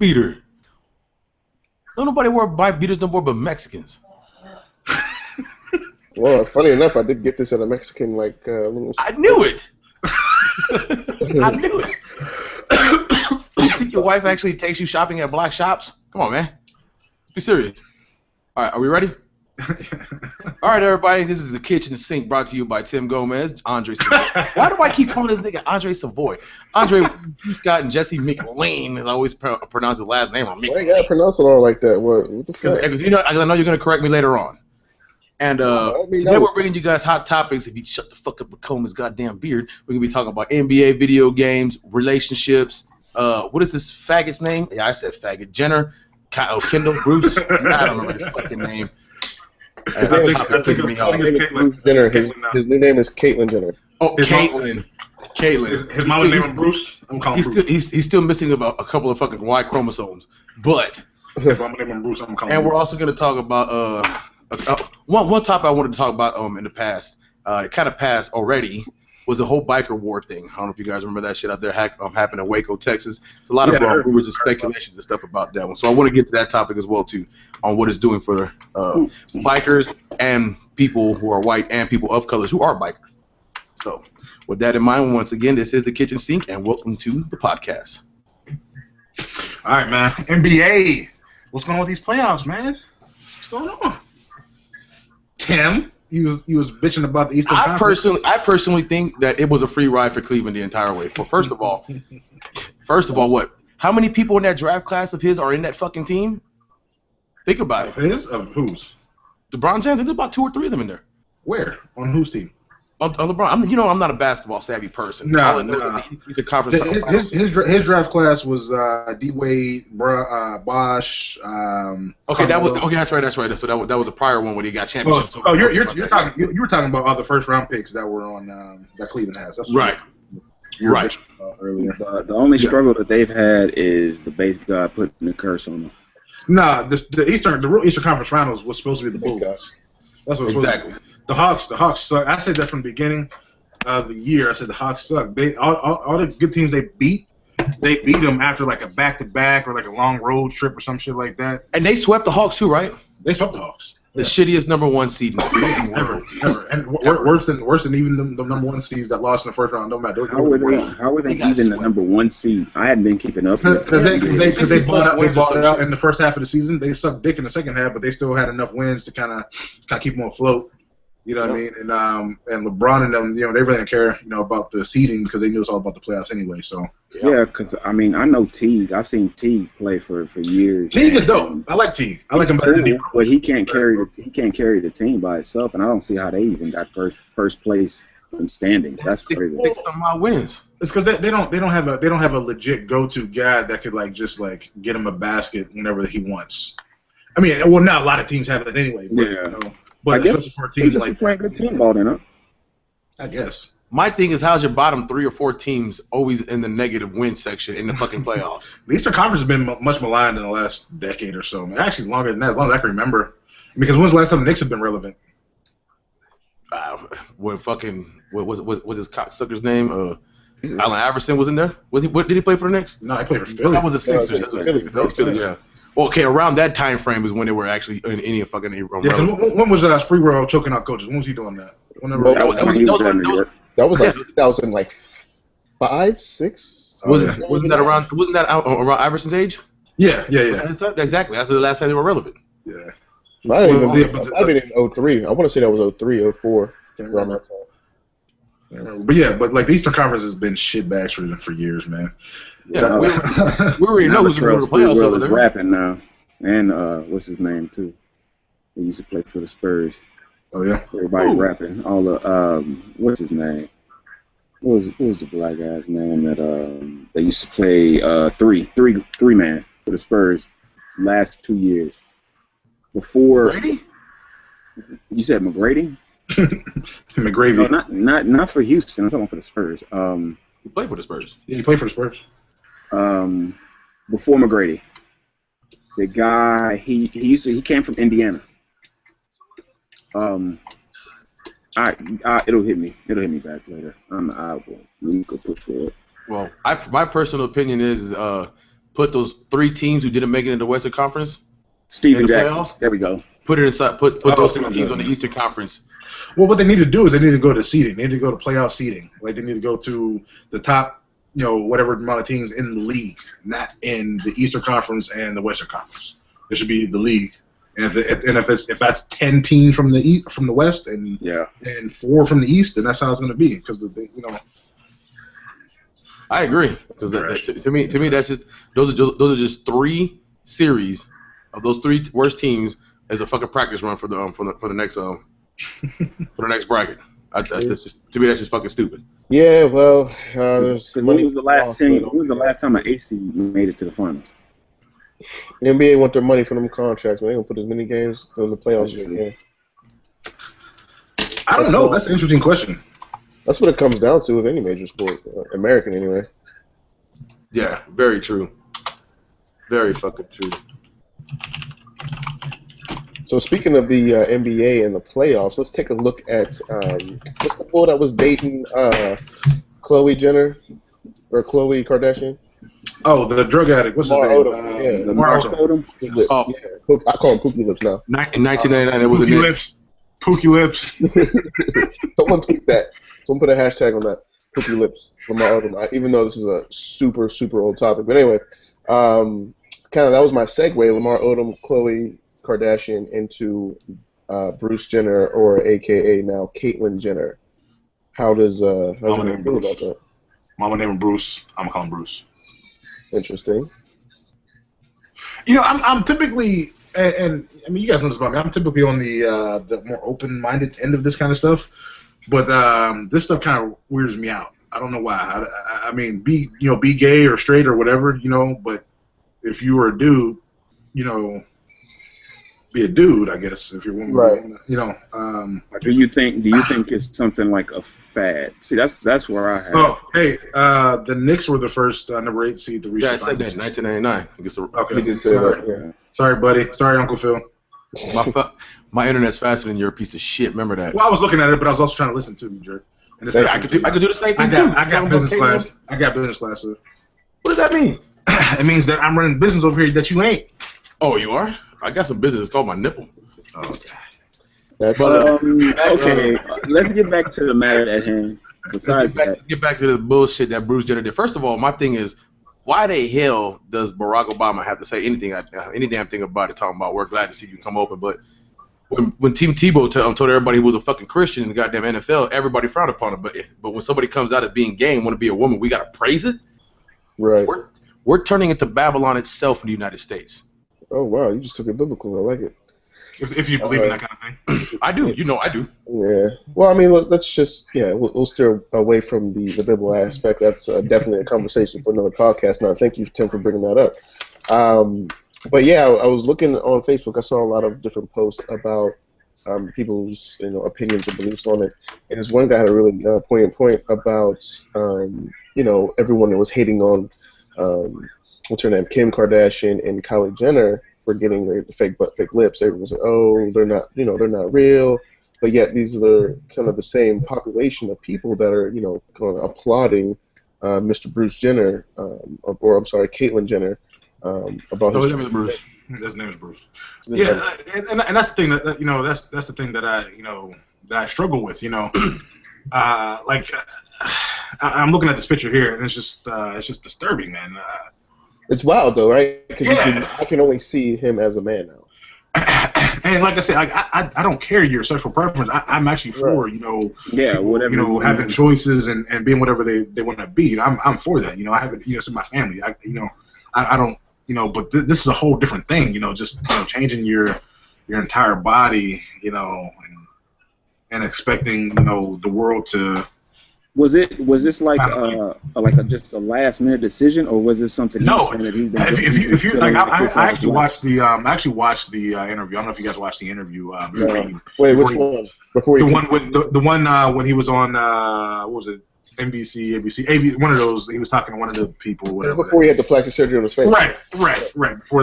beater. Don't nobody wear wife beaters no more but Mexicans. Well, funny enough, I did get this at a Mexican I knew it. I knew it. You think your wife actually takes you shopping at black shops? Come on, man. Be serious. All right, are we ready? All right, everybody. This is the Kitchen Sink brought to you by Tim Gomez, Andre Savoy. Why do I keep calling this nigga Andre Savoy? Andre Scott and Jesse McLean, as I always pronounce his last name on me. Why you gotta pronounce it all like that? What the fuck? Because I know you're gonna correct me later on. And today we're bringing you guys hot topics. If you shut the fuck up and comb his goddamn beard, we're gonna be talking about NBA video games, relationships. What is this faggot's name? Yeah, I said faggot. Jenner, Kendall, Bruce. I don't remember his fucking name. His new name is Caitlyn Jenner. Oh, Caitlyn. His mama's name is Bruce. I'm calling Bruce. He's still missing about a couple of fucking Y chromosomes. But his mama's name is Bruce. I'm calling. And we're also gonna talk about one topic I wanted to talk about in the past. It kind of passed already. Was the whole biker war thing. I don't know if you guys remember that shit out there happened in Waco, Texas. It's a lot of rumors and speculations and stuff about that one. So I want to get to that topic as well too, on what it's doing for bikers and people who are white and people of colors who are bikers. So with that in mind, once again, this is the Kitchen Sink, and welcome to the podcast. All right, man. NBA. What's going on with these playoffs, man? What's going on? Tim. He was bitching about the Eastern Conference. I personally think that it was a free ride for Cleveland the entire way. First of all, what? How many people in that draft class of his are in that fucking team? Think about it. Of his? Of whose? LeBron James. There's about 2 or 3 of them in there. Where? On whose team? On LeBron. I'm not a basketball savvy person. No. The conference. His draft class was D Wade, Bosh. Okay, that's right. So that was a prior one when he got championships. Oh, you were talking about all the first round picks that were on that Cleveland has. That's right. Right. Earlier. The only struggle that they've had is the base god putting the curse on them. Nah, the real Eastern Conference Finals was supposed to be the Bulls. That's what it was exactly. The Hawks suck. I said that from the beginning of the year. I said the Hawks suck. They all the good teams they beat them after like a back-to-back or like a long road trip or some shit like that. And they swept the Hawks too, right? They swept the Hawks. The shittiest number 1 seed in the fucking world. Ever. And worse than even the number 1 seeds that lost in the first round. No matter. How were they even the number 1 seed? I hadn't been keeping up. Because they bought it out in the first half of the season. They sucked dick in the second half, but they still had enough wins to kind of keep them afloat. You know what I mean? And LeBron and them, they really didn't care, about the seeding because they knew it's all about the playoffs anyway. So yeah, because I know Teague. I've seen Teague play for years. Teague is dope. I like Teague. I like him better than D. But he can't carry the team by itself, and I don't see how they even got first place in standings. That's crazy. 6 of my wins. It's because they don't have a legit go-to guy that could just get him a basket whenever he wants. I mean, well, not a lot of teams have it anyway. But, But I guess for a team just playing good team ball, then, huh? I guess. My thing is, how's your bottom 3 or 4 teams always in the negative win section in the fucking playoffs? The Eastern Conference has been much maligned in the last decade or so. Man. Actually, longer than that, as long as I can remember. Because when's the last time the Knicks have been relevant? What was his cocksucker's name? Allen Iverson was in there. What did he play for the Knicks? No, he played for Philly. That was the Sixers. That was Philly. Yeah. Well, okay, around that time frame is when they were actually in any fucking. Yeah, because when was Sprewell choking out coaches? When was he doing that? That was like 2005, 6. Wasn't that around Iverson's age? Yeah. Exactly. That's the last time they were relevant. Yeah. I've been in 03. I want to say that was 03, 04. Around that time. But the Eastern Conference has been shitbags for years, man. Yeah, we already know who's going to the playoffs over there. Rapping now, and what's his name too? He used to play for the Spurs. Oh yeah. Everybody rapping. All the what's his name? What was the black guy's name that used to play three man for the Spurs last 2 years before? McGrady? You said McGrady? McGravy. No, not for Houston. I'm talking for the Spurs. He played for the Spurs. Yeah, he played for the Spurs. Before McGrady, the guy he came from Indiana. It'll hit me back later. I will go push for it. Well, my personal opinion is put those 3 teams who didn't make it into the Western Conference Steven in the Jackson. playoffs. There we go. Put it inside. Put those 3 teams on the Eastern Conference. Well, what they need to do is they need to go to seeding. They need to go to playoff seeding. Like, they need to go to the top, whatever amount of teams in the league, not in the Eastern Conference and the Western Conference. It should be the league. And if that's 10 teams from the West and 4 from the East, then that's how it's going to be. Because I agree. Because to me, that's just those are just 3 series of those 3 worst teams as a fucking practice run for the next for the next bracket. To me, that's just fucking stupid. Yeah, well, there's when was the last time an AC made it to the finals? The NBA want their money for them contracts. They're gonna put as many games in the playoffs as they can. I don't know. That's an interesting question. That's what it comes down to with any major sport, American anyway. Yeah, very true. Very fucking true. So speaking of the NBA and the playoffs, let's take a look at what's the boy that was dating Khloe Jenner or Khloe Kardashian? Oh, the drug addict. What's his name? Lamar Odom. Oh, yeah. I call him Pookie Lips now. In 1999, it was a Knicks. Pookie Lips. Someone tweet that. Someone put a hashtag on that. Pookie Lips. Lamar Odom. Even though this is a super, super old topic. But anyway, kind of that was my segue. Lamar Odom, Khloe Kardashian into Bruce Jenner, or AKA now Caitlyn Jenner. How does you feel about that? Mama named Bruce. I'm gonna call him Bruce. Interesting. I'm typically, and I mean, you guys know this about me. I'm typically on the more open-minded end of this kind of stuff, but this stuff kind of weirds me out. I don't know why. I mean, be gay or straight or whatever, but if you were a dude, be a dude, I guess, if you're a woman. Right. Do you think it's something like a fad? See, that's where I have. Oh, hey, the Knicks were the first number 8 seed to reach. Yeah, I said that in 1999. Okay. You did say that. Yeah. Sorry, buddy. Sorry, Uncle Phil. My internet's faster than your piece of shit. Remember that? Well, I was looking at it, but I was also trying to listen to you, jerk. And Hey, I could do the same thing too. I got business class. I got business class, sir. What does that mean? It means that I'm running business over here that you ain't. Oh, you are? I got some business. It's called my nipple. Oh, God. That's okay. Let's get back to the matter at hand. Besides get back to the bullshit that Bruce Jenner did. First of all, my thing is, why the hell does Barack Obama have to say any damn thing about it? Talking about we're glad to see you come open, but when Tim Tebow told everybody he was a fucking Christian in the goddamn NFL, everybody frowned upon him. But when somebody comes out as being gay and want to be a woman, we gotta praise it. right. We're turning into Babylon itself in the United States. Oh wow, you just took it biblical. I like it. If you believe in that kind of thing. I do. I do. Yeah. Well, I mean, let's just we'll steer away from the biblical aspect. That's definitely a conversation for another podcast. Now, thank you, Tim, for bringing that up. But yeah, I was looking on Facebook. I saw a lot of different posts about people's opinions and beliefs on it. And this one guy had a really poignant point about everyone that was hating on what's her name, Kim Kardashian and Kylie Jenner for getting the fake lips. Everyone was like, oh, they're not real. But yet these are kind of the same population of people that are kind of applauding Mr. Bruce Jenner, or I'm sorry, Caitlyn Jenner. About his name is Bruce. His name is Bruce. Yeah, and that's the thing that that's the thing that I struggle with. I'm looking at this picture here, and it's just disturbing, man. It's wild though, right? Because I can only see him as a man now. And like I said, I don't care your sexual preference. I'm actually for whatever having choices and being whatever they want to be. I'm for that. I have it. It's in my family. I don't. But this is a whole different thing. Just changing your entire body. And expecting the world to. Was this like just a last minute decision, or was this something? No, that he's been if you like, I actually watched the interview. I don't know if you guys watched the interview. Which one? Before the one when he was on what was it? NBC, ABC, one of those. He was talking to one of the people. Whatever. Before he had the plastic surgery on his face. Right. Before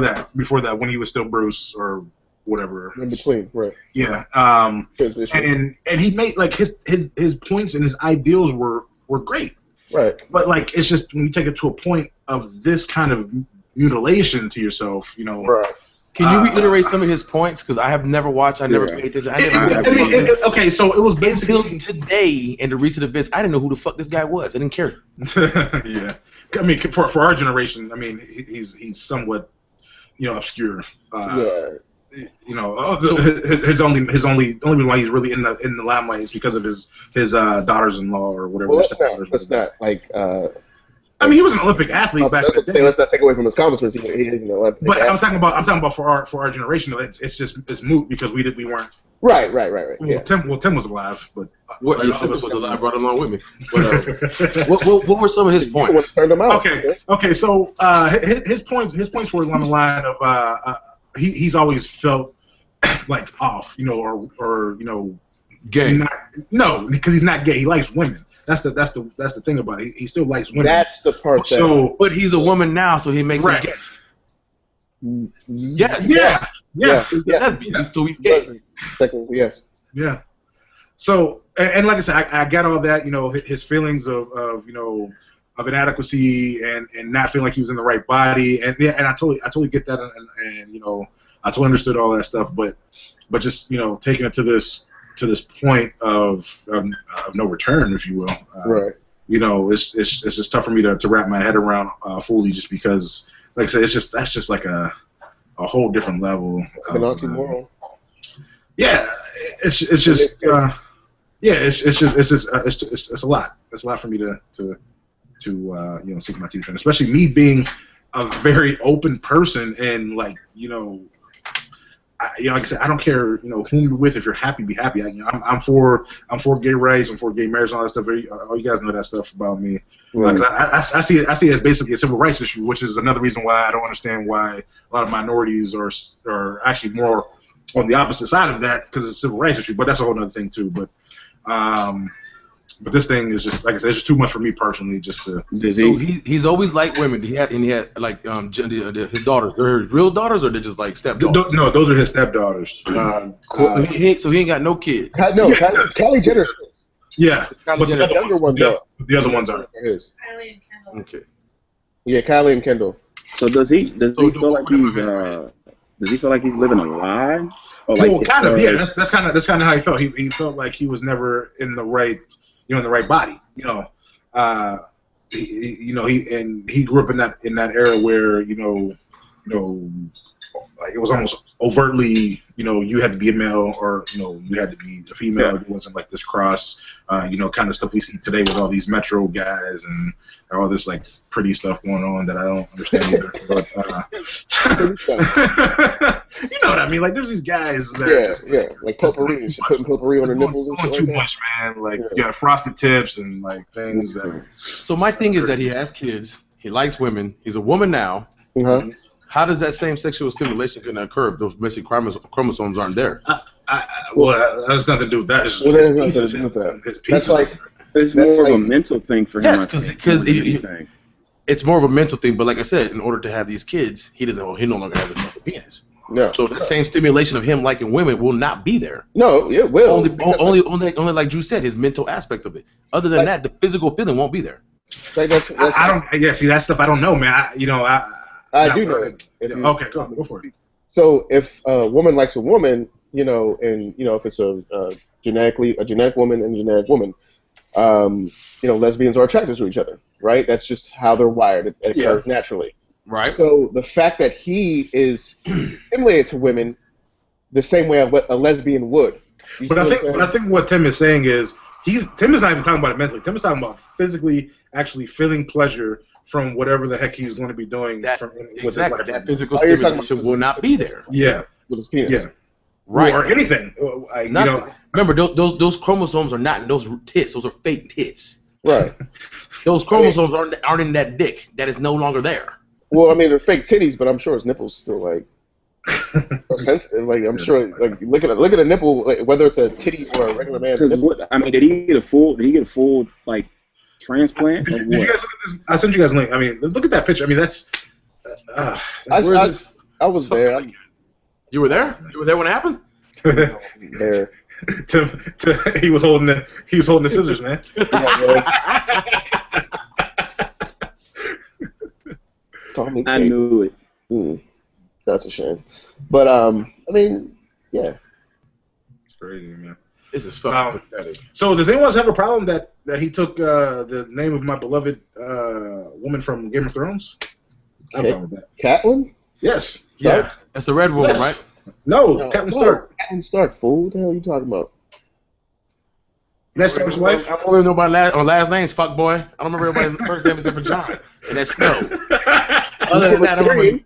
that, when he was still Bruce or whatever. In between, right? Yeah. And he made his points and his ideals were great. Right. But it's just when you take it to a point of this kind of mutilation to yourself, you know. Right. Can you reiterate some of his points? Because I have never watched. I never paid attention. Okay, so it was basically until today and the recent events. I didn't know who the fuck this guy was. I didn't care. Yeah, I mean, for our generation, I mean, he's somewhat, you know, obscure. Yeah. You know, his only reason why he's really in the limelight is because of his daughters-in-law or whatever. Well, let's not like. I mean, he was an Olympic athlete back in the day. Let's not take away from his accomplishments. He is an Olympic. But I'm talking about for our generation. Though, it's moot because we weren't. Right. Well, Yeah. Tim was alive, but Your sister was alive. I brought it along with me. But, what were some of his points? Turned him out. Okay. So his points were along the line of he's always felt like off, you know, or you know, Gay. No, because he's not gay. He likes women. That's the thing about it. He still likes women. That's the part. But he's a woman now, so he makes him gay. Yes. Yeah. He's a lesbian, so he's gay. Technically, yes. Yeah. So, and like I said, I got all that, you know, his feelings of you know, of inadequacy and not feeling like he was in the right body, and I totally get that, and you know, I totally understood all that stuff, but just, you know, taking it to this point of no return, if you will. Right. You know, it's just tough for me to wrap my head around fully, just because, like I said, that's just like a whole different level. An oxymoron. Yeah, it's just it's a lot. It's a lot for me to you know, sink my teeth in, especially me being a very open person, and like, you know, like I said, I don't care, you know, whom you're with. If you're happy, be happy. I'm for gay rights. I'm for gay marriage and all that stuff. All you guys know that stuff about me. Right. I see it as basically a civil rights issue, which is another reason why I don't understand why a lot of minorities are actually more on the opposite side of that, because it's a civil rights issue. But that's a whole other thing too. But this thing is just, like I said, it's just too much for me personally. Just to. So he's always liked women. He had like his daughters. They're his real daughters, or they're just like stepdaughters? No, those are his stepdaughters. So he ain't got no kids. No, Kylie Jenner's kids. Yeah, Kylie but Jenner. The younger ones are. The other ones are his. Kylie and Kendall. Okay. Yeah, Kylie and Kendall. So does he feel like he's living a lie? Or like, well, kind of. Yeah, that's kind of how he felt. He felt like he was never in the right, you know, in the right body. You know, he grew up in that era where, you know, like it was almost overtly, you know, you had to be a male, or, you know, you had to be a female. It wasn't like this cross, you know, kind of stuff we see today with all these metro guys and all this like pretty stuff going on that I don't understand either. But you know what I mean? Like, there's these guys that like potpourri. She's putting potpourri on her nipples and shit too like that. much, man. Like, you got frosted tips and like things that. So my thing is that he has kids. He likes women. He's a woman now. Uh-huh. How does that same sexual stimulation going to occur if those missing chromosomes aren't there? Well, that has nothing to do with that. It's Well, that has nothing to do with that. That's like it's more of a mental thing for him. Yes, because it's more of a mental thing. But like I said, in order to have these kids, he no longer has a penis. No. So the same stimulation of him liking women will not be there. No, it will. Only like Drew said, his mental aspect of it. Other than that, the physical feeling won't be there. Like I don't. Yeah, see, that stuff I don't know, man. I do know it. Okay, go for it. So if a woman likes a woman, you know, and you know, if it's a genetic woman and a genetic woman, you know, lesbians are attracted to each other, right? That's just how they're wired. It occurs naturally. Right. So the fact that he is stimulated to women the same way a lesbian would. But I think what Tim is saying is Tim is not even talking about it mentally. Tim is talking about physically actually feeling pleasure from whatever the heck he's going to be doing with his life. That physical stimulation will not be there. Yeah. With his penis. Yeah. Right. Or anything. Remember, those chromosomes are not in those tits. Those are fake tits. Right. Those chromosomes aren't in that dick. That is no longer there. Well, I mean, they're fake titties, but I'm sure his nipples still like are sensitive. Like, I'm sure, like, look at a nipple, like, whether it's a titty or a regular man's nipple. Did he get a full like transplant? Did you guys look at this? I sent you guys a link. I mean, look at that picture. I mean, that's. I was there. You were there? You were there when it happened? There. He was holding the scissors, man. Call me I Kate. knew it. That's a shame. But I mean, yeah. It's crazy, man. This is fucking pathetic. So does anyone else have a problem that he took the name of my beloved woman from Game of Thrones? I have a problem with that. Catelyn? Yes. Yeah, that's a red woman, right? No, Catelyn Stark. Catelyn Stark, fool. What the hell are you talking about? Ned Stark's wife? I only know my last names, fuck boy. I don't remember everybody's first name except for John. And that's Snow. Other than that, I don't remember.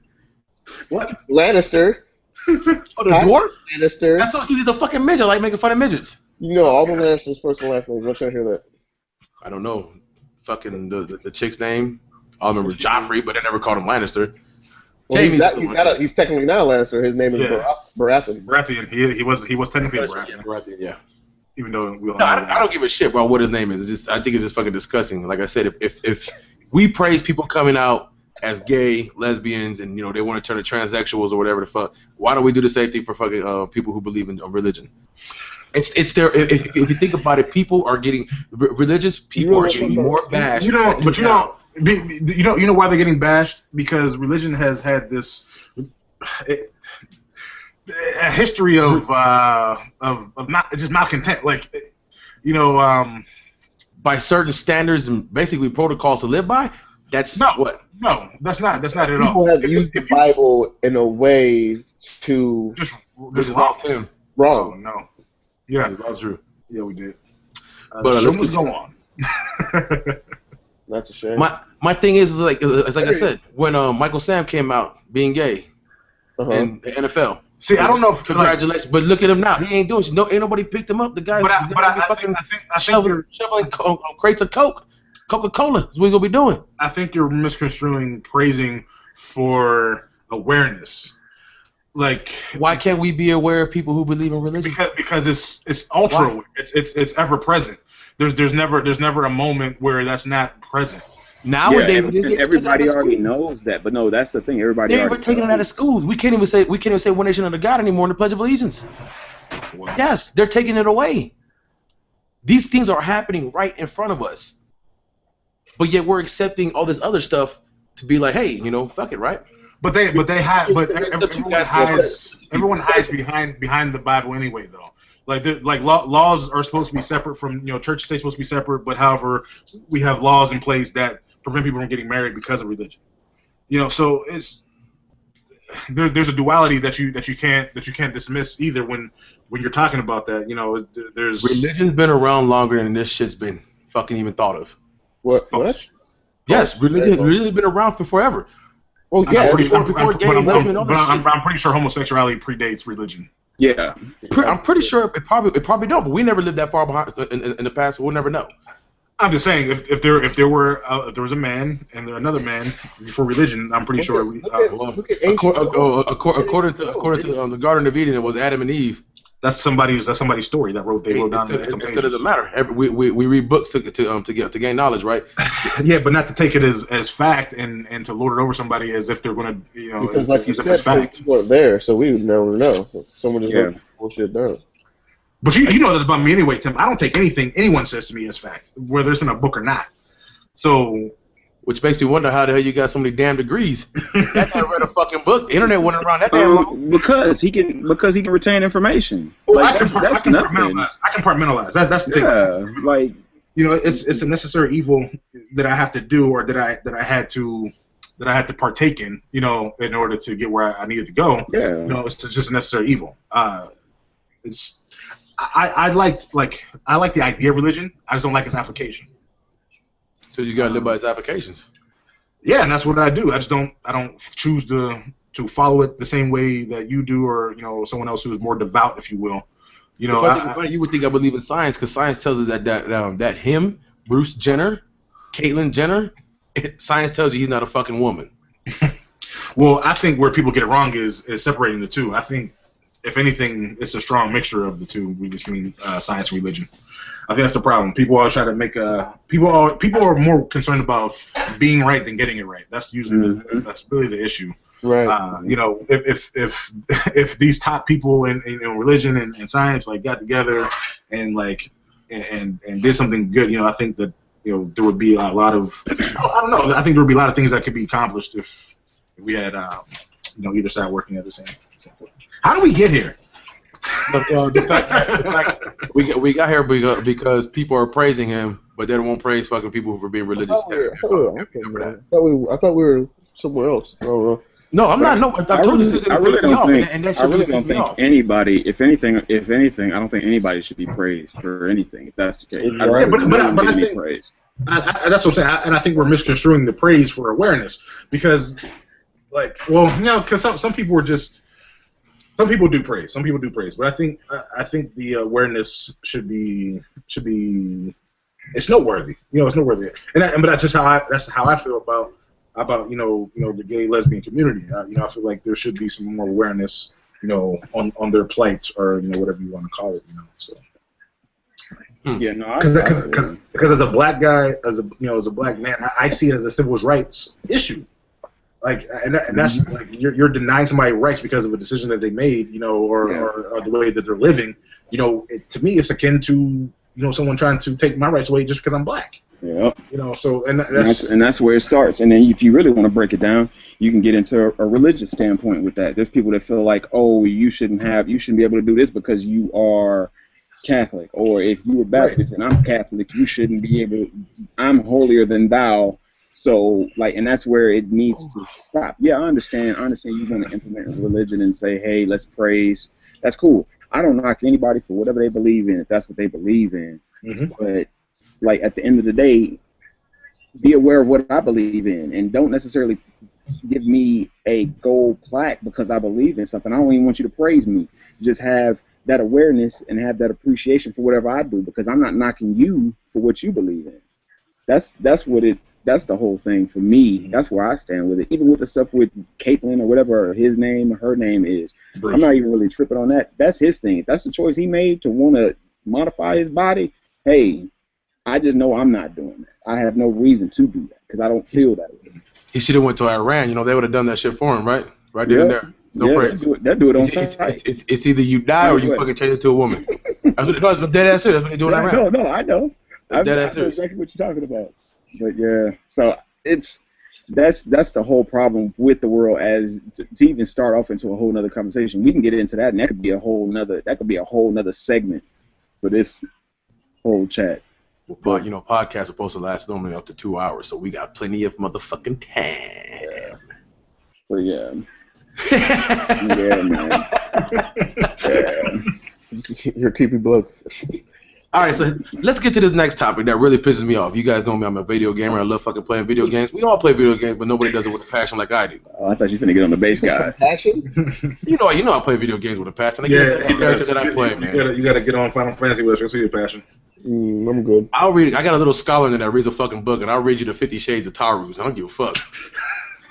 What? Lannister. Oh, the dwarf? Lannister. I thought he's a fucking midget, like making fun of midgets. You know all the Lannisters' first and last names. I'm trying to hear that. I don't know. Fucking the chick's name. I remember Joffrey, but I never called him Lannister. Well, he's technically not a Lannister. His name is Baratheon. Baratheon. He was technically a Baratheon. Baratheon, yeah. Even though we don't I don't give a shit about what his name is. It's just I think it's just fucking disgusting. Like I said, if we praise people coming out as gay, lesbians, and they want to turn to transsexuals or whatever the fuck, why don't we do the same thing for fucking people who believe in religion? It's there. If you think about it, people are getting religious people are getting more bashed. You know why they're getting bashed? Because religion has had this a history of not just malcontent, by certain standards and basically protocols to live by. That's No, that's not at all. People have used the Bible in a way to just lost him. Wrong. No. Yeah, that's true. Yeah, we did. But let's go on. That's a shame. My thing is like I said, when Michael Sam came out being gay in the NFL. See, I don't know. Congratulations, but look at him now. He ain't doing shit. No, ain't nobody picked him up. The guy's fucking shoveling crates of Coca-Cola is what he's gonna be doing. I think you're misconstruing praising for awareness. Like, why can't we be aware of people who believe in religion? Because it's ultra aware. It's ever present. There's never a moment where that's not present. Nowadays, everybody already knows that. But no, that's the thing. Everybody. They're even taking it out of schools. We can't even say "One Nation under God" anymore in the Pledge of Allegiance. Wow. Yes, they're taking it away. These things are happening right in front of us, but yet we're accepting all this other stuff to be like, hey, fuck it, right? But everyone hides behind the Bible anyway, though. Like laws are supposed to be separate from churches say supposed to be separate, but however we have laws in place that prevent people from getting married because of religion. So it's there's a duality that you can't dismiss either when you're talking about that. There's religion's been around longer than this shit's been fucking even thought of. What? Yes, religion's been around for forever. Well, yeah, I'm pretty sure homosexuality predates religion. Yeah, I'm pretty sure it probably don't, but we never lived that far behind in the past, so we'll never know. I'm just saying, if there was a man and there another man before religion, I'm pretty sure. According to the Garden of Eden, it was Adam and Eve. That's somebody's story they wrote down. It doesn't matter. We read books to gain knowledge, right? Yeah, but not to take it as fact and to lord it over somebody as if they're going to because like you said, facts weren't there, so we would never know. Someone just wrote bullshit down. But you know that about me anyway, Tim. I don't take anything anyone says to me as fact, whether it's in a book or not. So. Which makes me wonder how the hell you got so many damn degrees. That guy read a fucking book. The internet wasn't around that damn long. Because he can retain information. Well, I compartmentalize. That's the thing. Yeah, like it's a necessary evil that I have to do or that I had to partake in. In order to get where I needed to go. Yeah. It's just a necessary evil. I like the idea of religion. I just don't like its application. So you gotta live by its applications. Yeah, and that's what I do. I don't choose to follow it the same way that you do, or someone else who is more devout, if you will. You would think I believe in science because science tells us that him, Bruce Jenner, Caitlyn Jenner, science tells you he's not a fucking woman. Well, I think where people get it wrong is separating the two. I think if anything, it's a strong mixture of the two between science and religion. I think that's the problem. People always try to make people are more concerned about being right than getting it right. That's usually that's really the issue. Right. If these top people in religion and science got together and and did something good, I think that there would be a lot of I think there would be a lot of things that could be accomplished we had either side working at the same point. How do we get here? The fact we got here because people are praising him, but they won't praise fucking people for being religious. I thought we were somewhere else. I don't know. No, I'm not. No, I told you this. I really don't think anybody. If anything, I don't think anybody should be praised for anything. If that's the case, but I think praise. That's what I'm saying, and I think we're misconstruing the praise for awareness because, because some people are just. Some people do praise. But I think the awareness should be. It's noteworthy. It's noteworthy. But that's just how I feel about the gay lesbian community. I feel like there should be some more awareness on their plight or whatever you want to call it. So. Yeah, no, because as a black guy, as a black man, I see it as a civil rights issue. And that's like you're denying somebody rights because of a decision that they made, or the way that they're living. To me, it's akin to someone trying to take my rights away just because I'm black. Yeah. So that's where it starts. And then if you really want to break it down, you can get into a religious standpoint with that. There's people that feel like, oh, you shouldn't be able to do this because you are Catholic, or if you were Baptist and I'm Catholic, you shouldn't be able. I'm holier than thou. So, and that's where it needs to stop. Yeah, I understand you want to implement religion and say, hey, let's praise. That's cool. I don't knock anybody for whatever they believe in, if that's what they believe in. Mm-hmm. But, at the end of the day, be aware of what I believe in, and don't necessarily give me a gold plaque because I believe in something. I don't even want you to praise me. Just have that awareness and have that appreciation for whatever I do, because I'm not knocking you for what you believe in. That's the whole thing for me. That's where I stand with it. Even with the stuff with Caitlyn or whatever his name or her name is, Bruce. I'm not even really tripping on that. That's his thing. If that's the choice he made to want to modify his body, hey, I just know I'm not doing that. I have no reason to do that because I don't feel that way. He should have went to Iran. They would have done that shit for him, right? Right then and there. No praise. They'll do it on site. It's either you die or you fucking change it to a woman. That's dead ass serious. That's what they do in Iran. No, I know. I know exactly what you're talking about. But yeah, so that's the whole problem with the world. As to even start off into a whole nother conversation, we can get into that, and that could be a whole nother segment for this whole chat. But podcasts are supposed to last normally up to 2 hours, so we got plenty of motherfucking time. Yeah. But yeah. Yeah, man. Yeah. You're a creepy bloke. All right, so let's get to this next topic that really pisses me off. You guys know me, I'm a video gamer. I love fucking playing video games. We all play video games, but nobody does it with a passion like I do. Oh, I thought you were finna get on the bass guy. Passion? You know I play video games with a passion. I get the character that I play, man. You gotta get on Final Fantasy with us. You'll see your passion. I'm good. I'll read it. I got a little scholar in there that reads a fucking book, and I'll read you the 50 Shades of Tarus. I don't give a fuck.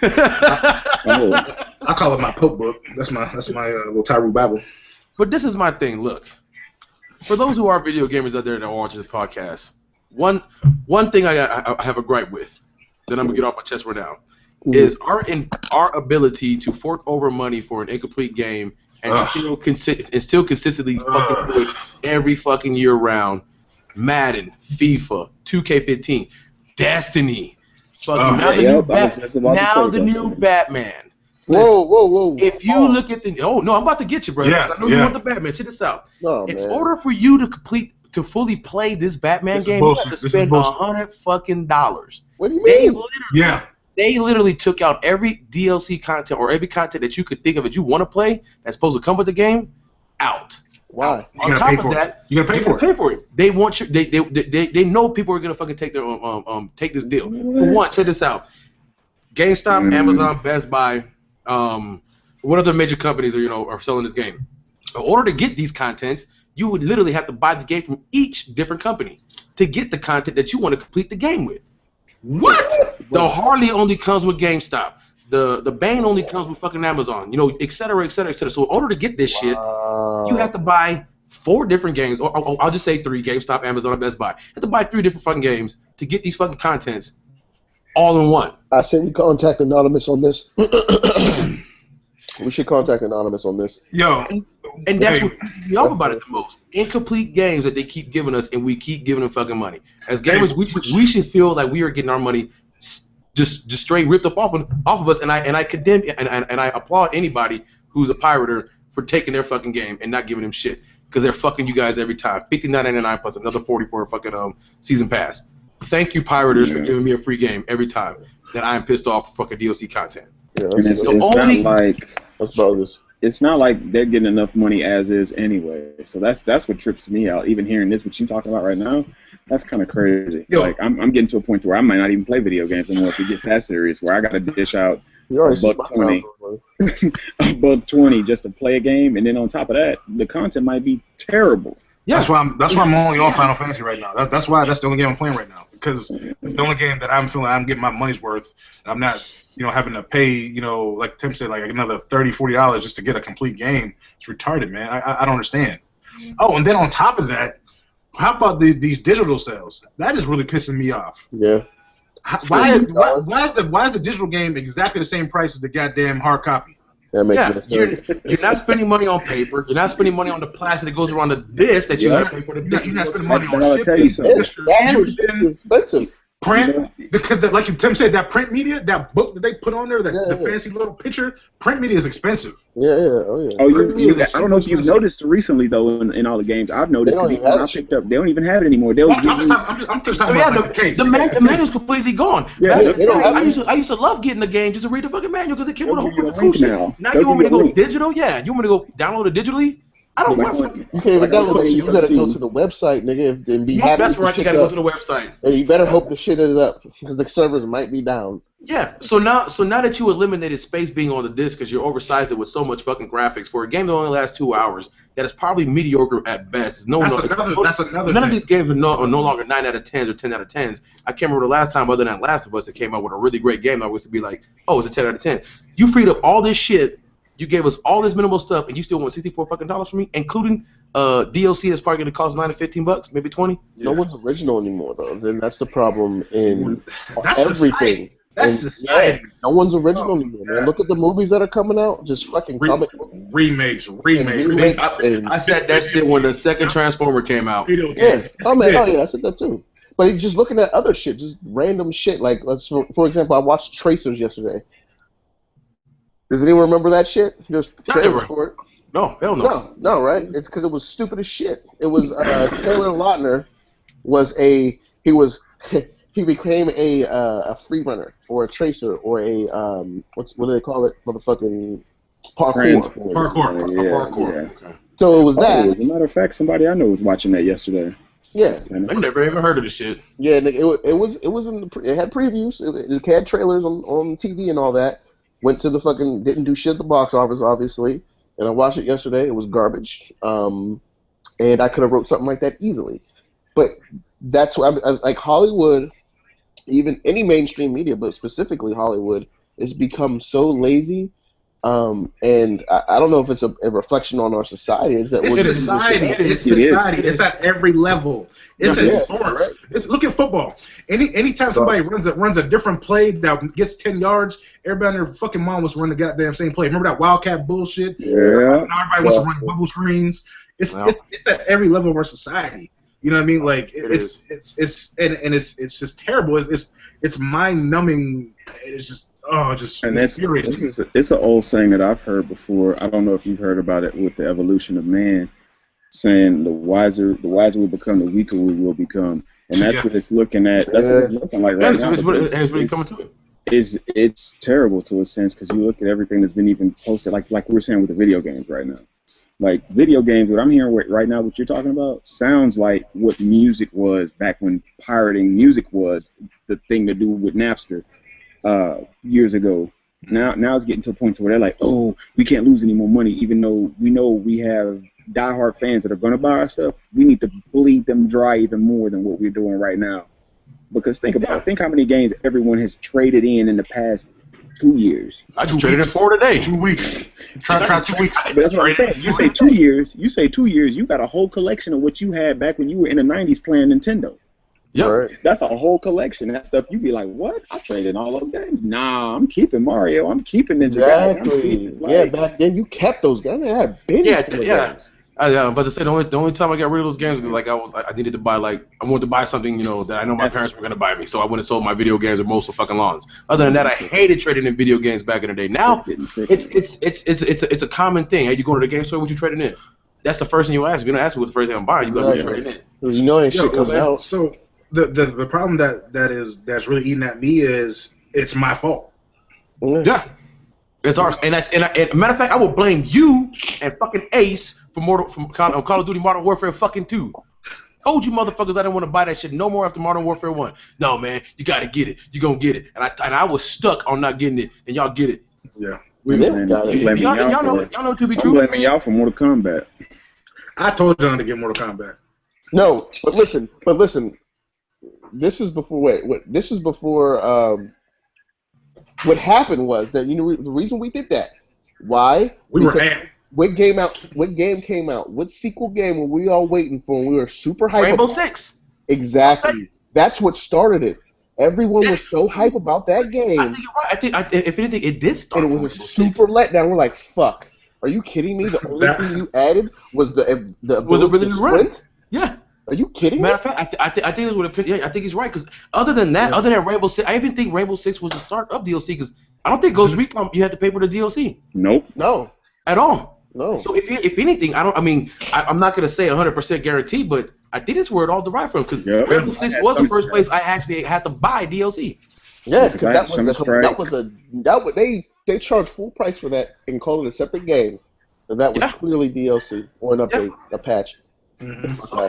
I call it my Pope book. That's my little Taru Bible. But this is my thing. Look. For those who are video gamers out there that are watching this podcast, one thing I have a gripe with, that I'm gonna get off my chest right now, is our ability to fork over money for an incomplete game and still consistently fucking do it every fucking year round. Madden, FIFA, 2K15, Destiny, the new Batman. Whoa. If you look at the... Oh, no, I'm about to get you, brother. I know you want the Batman. Check this out. In order for you to fully play this Batman game, you have to spend $100 fucking dollars. What do you mean? They literally took out every DLC content or every content that you could think of that you want to play that's supposed to come with the game out. Why? On top of that, you gotta pay for it. They want you. They know people are gonna fucking take their take this deal. For one, check this out. GameStop, Amazon, Best Buy. What other major companies are selling this game? In order to get these contents, you would literally have to buy the game from each different company to get the content that you want to complete the game with. What? The Harley only comes with GameStop. The Bane only comes with fucking Amazon. Et cetera, et cetera, et cetera. So in order to get this shit, you have to buy 4 different games, or I'll just say 3: GameStop, Amazon, and Best Buy. You have to buy 3 different fucking games to get these fucking contents all in one. I say we contact Anonymous on this. We should contact Anonymous on this. Yo. And that's what pisses me off about it the most. Incomplete games that they keep giving us, and we keep giving them fucking money. As gamers, we should feel like we are getting our money just straight ripped up off of us, and I condemn and I applaud anybody who's a pirater for taking their fucking game and not giving them shit, because they're fucking you guys every time. $59.99 plus another $40 for a fucking season pass. Thank you, pirators, for giving me a free game every time that I am pissed off for fucking DLC content. Yeah, and it's not like that's bogus. It's not like they're getting enough money as is anyway. So that's what trips me out. Even hearing this, what you talking about right now, that's kind of crazy. Yo. Like I'm getting to a point where I might not even play video games anymore if it gets that serious, where I got to dish out $1.20, $1.20 just to play a game, and then on top of that, the content might be terrible. Yeah, that's why I'm only on Final Fantasy right now. That's why that's the only game I'm playing right now, because it's the only game that I'm feeling I'm getting my money's worth. And I'm not, having to pay, like Tim said, like another $30, $40 just to get a complete game. It's retarded, man. I don't understand. Oh, and then on top of that, how about these digital sales? That is really pissing me off. Yeah. Why is the digital game exactly the same price as the goddamn hard copy? You're not spending money on paper. You're not spending money on the plastic that goes around the disc that you got to pay for the disc. You're not spending money on shipping. It's expensive. Print, because like Tim said, that print media, that book that they put on there, the fancy little picture, print media is expensive. Oh, I don't know if you've noticed recently though in all the games I've noticed, because when I picked up, they don't even have it anymore. I'm just talking about the case. The manual's completely gone. Yeah, I used to love getting the game just to read the fucking manual because it came with a whole bunch of cool shit. Now you want me to go digital? Yeah, you want me to go download it digitally? I don't want to. You can't even download it. You gotta go to the website, nigga, and be happy. That's right. You gotta go to the website. And you better hope the shit is up, because the servers might be down. Yeah. So now that you eliminated space being on the disc because you oversized it with so much fucking graphics for a game that only lasts 2 hours, that is probably mediocre at best. That's another. None of these games are no longer 9 out of 10s or 10 out of 10s. I can't remember the last time, other than Last of Us, that came out with a really great game that was to be like, oh, it's a 10 out of 10. You freed up all this shit. You gave us all this minimal stuff, and you still want $64 fucking from me, including DLC that's probably going to cost $9 to $15, maybe $20. Yeah. No one's original anymore, though. Then that's the problem in everything. Society. That's society. Yeah, no one's original anymore, man. Look at the movies that are coming out. Just fucking comic remakes. I said that shit when the second Transformer came out. Yeah. Oh man. Oh yeah. I said that too. But just looking at other shit, just random shit. Like, for example, I watched Tracers yesterday. Does anyone remember that shit? There's trailers for it. No, hell no. No, right? It's because it was stupid as shit. It was Taylor Lautner he became a free runner or a tracer or a what do they call it? Motherfucking parkour. Parkour. Okay. So it was that. As a matter of fact, somebody I know was watching that yesterday. Yeah. I never even heard of this shit. Yeah, it was it had previews. It had trailers on TV and all that. Went to the fucking, didn't do shit at the box office, obviously. And I watched it yesterday. It was garbage. And I could have wrote something like that easily. But that's why, like Hollywood, even any mainstream media, but specifically Hollywood, has become so lazy. And I don't know if it's a reflection on our society. It's society. It's at every level. It's in sports. Right? Look at football. Anytime somebody runs a different play that gets 10 yards, everybody and their fucking mom was running the goddamn same play. Remember that Wildcat bullshit? Yeah. Everybody wants to run bubble screens. It's at every level of our society. You know what I mean? Like it's just terrible. It's mind numbing. It's just. Oh, just and it's an old saying that I've heard before. I don't know if you've heard about it with the evolution of man, saying the wiser we become, the weaker we will become, and that's what it's looking at. That's what it's looking like right now. It's terrible to a sense, because you look at everything that's been even posted, like we were saying with the video games right now. Like video games, what I'm hearing right now, what you're talking about, sounds like what music was back when pirating music was the thing to do with Napster. Years ago. Now it's getting to a point where they're like, oh, we can't lose any more money, even though we know we have diehard fans that are going to buy our stuff. We need to bleed them dry even more than what we're doing right now. Because think about it. Think how many games everyone has traded in the past 2 years. I just traded it for today. 2 weeks. Try 2 weeks. But that's what I'm saying. You say 2 years. You got a whole collection of what you had back when you were in the 90s playing Nintendo. Yep. Right. That's a whole collection. That stuff you'd be like, what? I traded all those games. Nah, I'm keeping Mario. I'm keeping Ninja Gaiden. Exactly. Yeah, back then you kept those games. They had binges. Yeah. I'm about to say the only time I got rid of those games was like I needed to buy I wanted to buy something that I know my parents were gonna buy me, so I went and sold my video games at most of fucking lawns. Other than that, I hated trading in video games back in the day. Now it's a common thing. Hey, you going to the game store? What you trading in? That's the first thing you ask. If you don't ask me what the first thing I'm buying, you got to be trading in. You know ain't shit coming out. So the problem that's really eating at me is it's my fault. Yeah. It's ours, and matter of fact, I will blame you and fucking Ace from Call of Duty Modern Warfare fucking 2. Told you motherfuckers I didn't want to buy that shit no more after Modern Warfare 1. No man, you gotta get it. You gonna get it, and I was stuck on not getting it, and y'all get it. Yeah, y'all know to be true. I'm blaming y'all for Mortal Kombat. I told y'all to get Mortal Kombat. No, but listen. This is before. This is before. What happened was that the reason we did that. Why? We were amped. What game came out? What sequel game were we all waiting for? And we were super hyped. Rainbow Six. Exactly. That's what started it. Everyone was so hype about that game. I think you're right. If anything, it did start. And it was a super letdown. We're like, fuck. Are you kidding me? The only thing you added was the ability to sprint? Yeah. Are you kidding me? Matter of fact, I think that's what I think he's right, because other than Rainbow Six, I even think Rainbow Six was the start of DLC, because I don't think Ghost Recon you had to pay for the DLC. Nope. No. At all. No. So if anything, I'm not gonna say 100% guarantee, but I think it's where it all derived from, because Rainbow Six was the first place I actually had to buy DLC. Yeah, because they charged full price for that and called it a separate game, and that was clearly DLC or an update, a patch. By the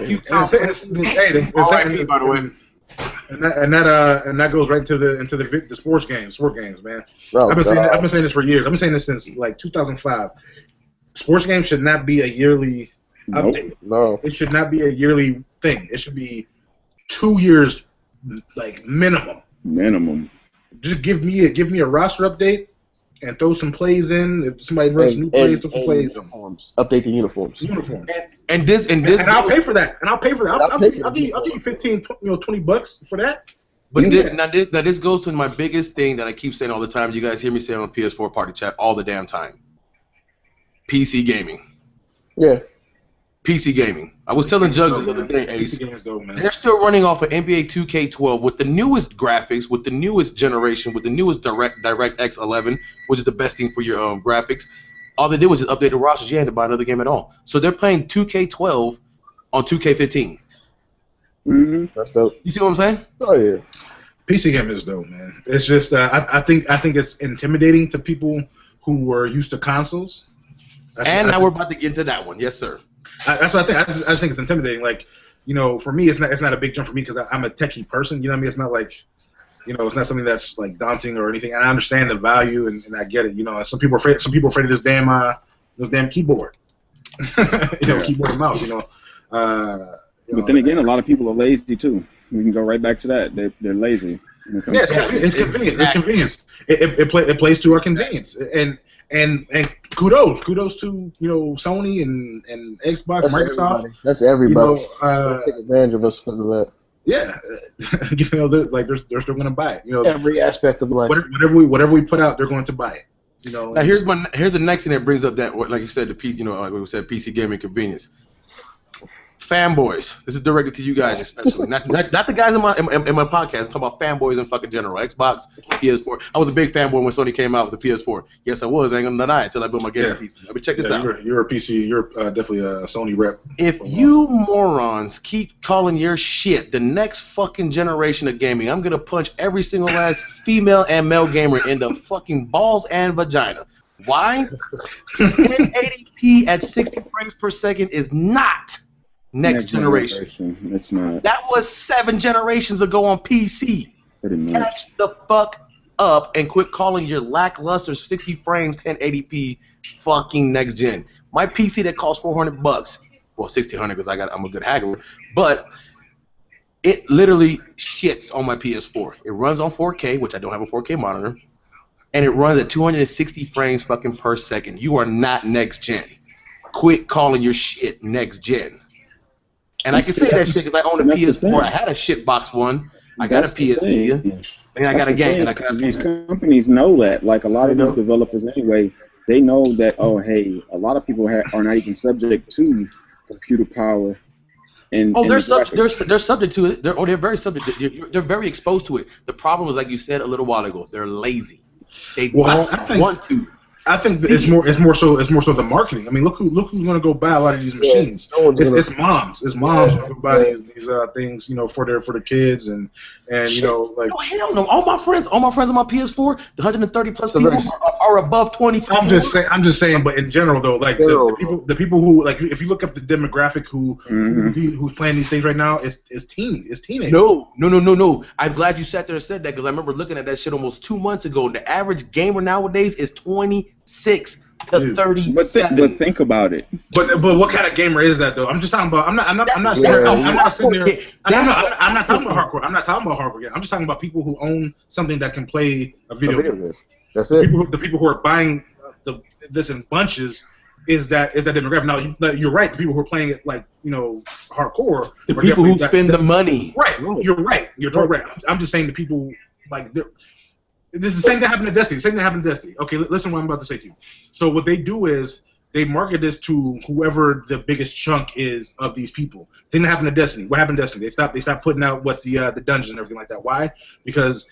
way, and that goes right into the sport games, man. I've been saying this for years. I've been saying this since like 2005. Sports games should not be a yearly update. No, it should not be a yearly thing. It should be 2 years, like minimum. Minimum. Just give me a roster update and throw some plays in. If somebody runs new plays, throw some plays in. Update the uniforms. And I'll pay for that. I'll give you 15, $20 for that. But now this goes to my biggest thing that I keep saying all the time. You guys hear me say on PS4 Party Chat all the damn time. PC gaming. Yeah. PC gaming. I was telling Jugs the other day, Ace, they're still running off of NBA 2K12 with the newest graphics, with the newest generation, with the newest DirectX 11, which is the best thing for your graphics. All they did was just update the rosters. You had to buy another game at all. So they're playing 2K12 on 2K15. Mm-hmm. That's dope. You see what I'm saying? Oh yeah. PC game is dope, man. It's just I think it's intimidating to people who were used to consoles. Now we're about to get into that one. Yes, sir. That's what I think. I just think it's intimidating. Like, for me, it's not a big jump for me because I'm a techie person. You know what I mean? It's not like, it's not something that's like daunting or anything. And I understand the value and I get it. Some people are afraid of this damn keyboard. Keyboard and mouse. But then again, a lot of people are lazy too. We can go right back to that. They're lazy. Yeah, it's convenience. It's convenience. It plays to our convenience. And kudos to Sony and Xbox, that's Microsoft. Everybody. That's everybody. Take advantage of us because of that. Yeah, they're still going to buy it. Every aspect of life. Whatever we put out, they're going to buy it. Now here's the next thing that brings up that, like you said, the PC, like we said, PC gaming convenience. Fanboys. This is directed to you guys especially, not the guys in my podcast. I'm talking about fanboys in fucking general. Xbox, PS4. I was a big fanboy when Sony came out with the PS4. Yes, I was. I ain't gonna deny it until I built my gaming PC. Let me check this out. You're a PC. You're definitely a Sony rep. If you morons keep calling your shit the next fucking generation of gaming, I'm gonna punch every single last female and male gamer in the fucking balls and vagina. Why? 1080p at 60 frames per second is not next generation. It's not. That was 7 generations ago on PC. Pretty much. Catch the fuck up and quit calling your lackluster 60 frames 1080p fucking next gen. My PC that costs $400, well $1,600 because I'm a good haggler, but it literally shits on my PS4. It runs on 4K, which I don't have a 4K monitor, and it runs at 260 frames fucking per second. You are not next gen. Quit calling your shit next gen. And I can say that shit because I own a PS4. I had a shitbox one. I got a PS Vita. And I got a game. These companies know that. Like a lot of these developers anyway, they know that, oh, hey, a lot of people are not even subject to computer power. They're subject to it. They're very subject. They're very exposed to it. The problem is, like you said a little while ago, they're lazy. They don't want to. I think it's more so the marketing. I mean, look who's going to go buy a lot of these machines. It's moms. It's moms who buy these things, for their kids and like. No, hell no. All my friends on my PS4, the 130 plus people are above 25. I'm just saying, but in general though, like the people who, like, if you look up the demographic who's playing these things right now, it's teenagers. No. I'm glad you sat there and said that, because I remember looking at that shit almost 2 months ago. And the average gamer nowadays is 26 to 37. But think about it. But what kind of gamer is that though? I'm just talking about. I'm not talking about hardcore. I'm not talking about hardcore. I'm just talking about people who own something that can play a video game. That's it. The people who are buying this in bunches is that demographic. Now you're right. The people who are playing it like hardcore. The people who spend the money. Right. You're right. You're totally right. I'm just saying the people like. This is the same thing happened to Destiny. Okay, listen to what I'm about to say to you. So what they do is they market this to whoever the biggest chunk is of these people. Didn't happen to Destiny. What happened to Destiny? They stopped putting out what the dungeons and everything like that. Why? Because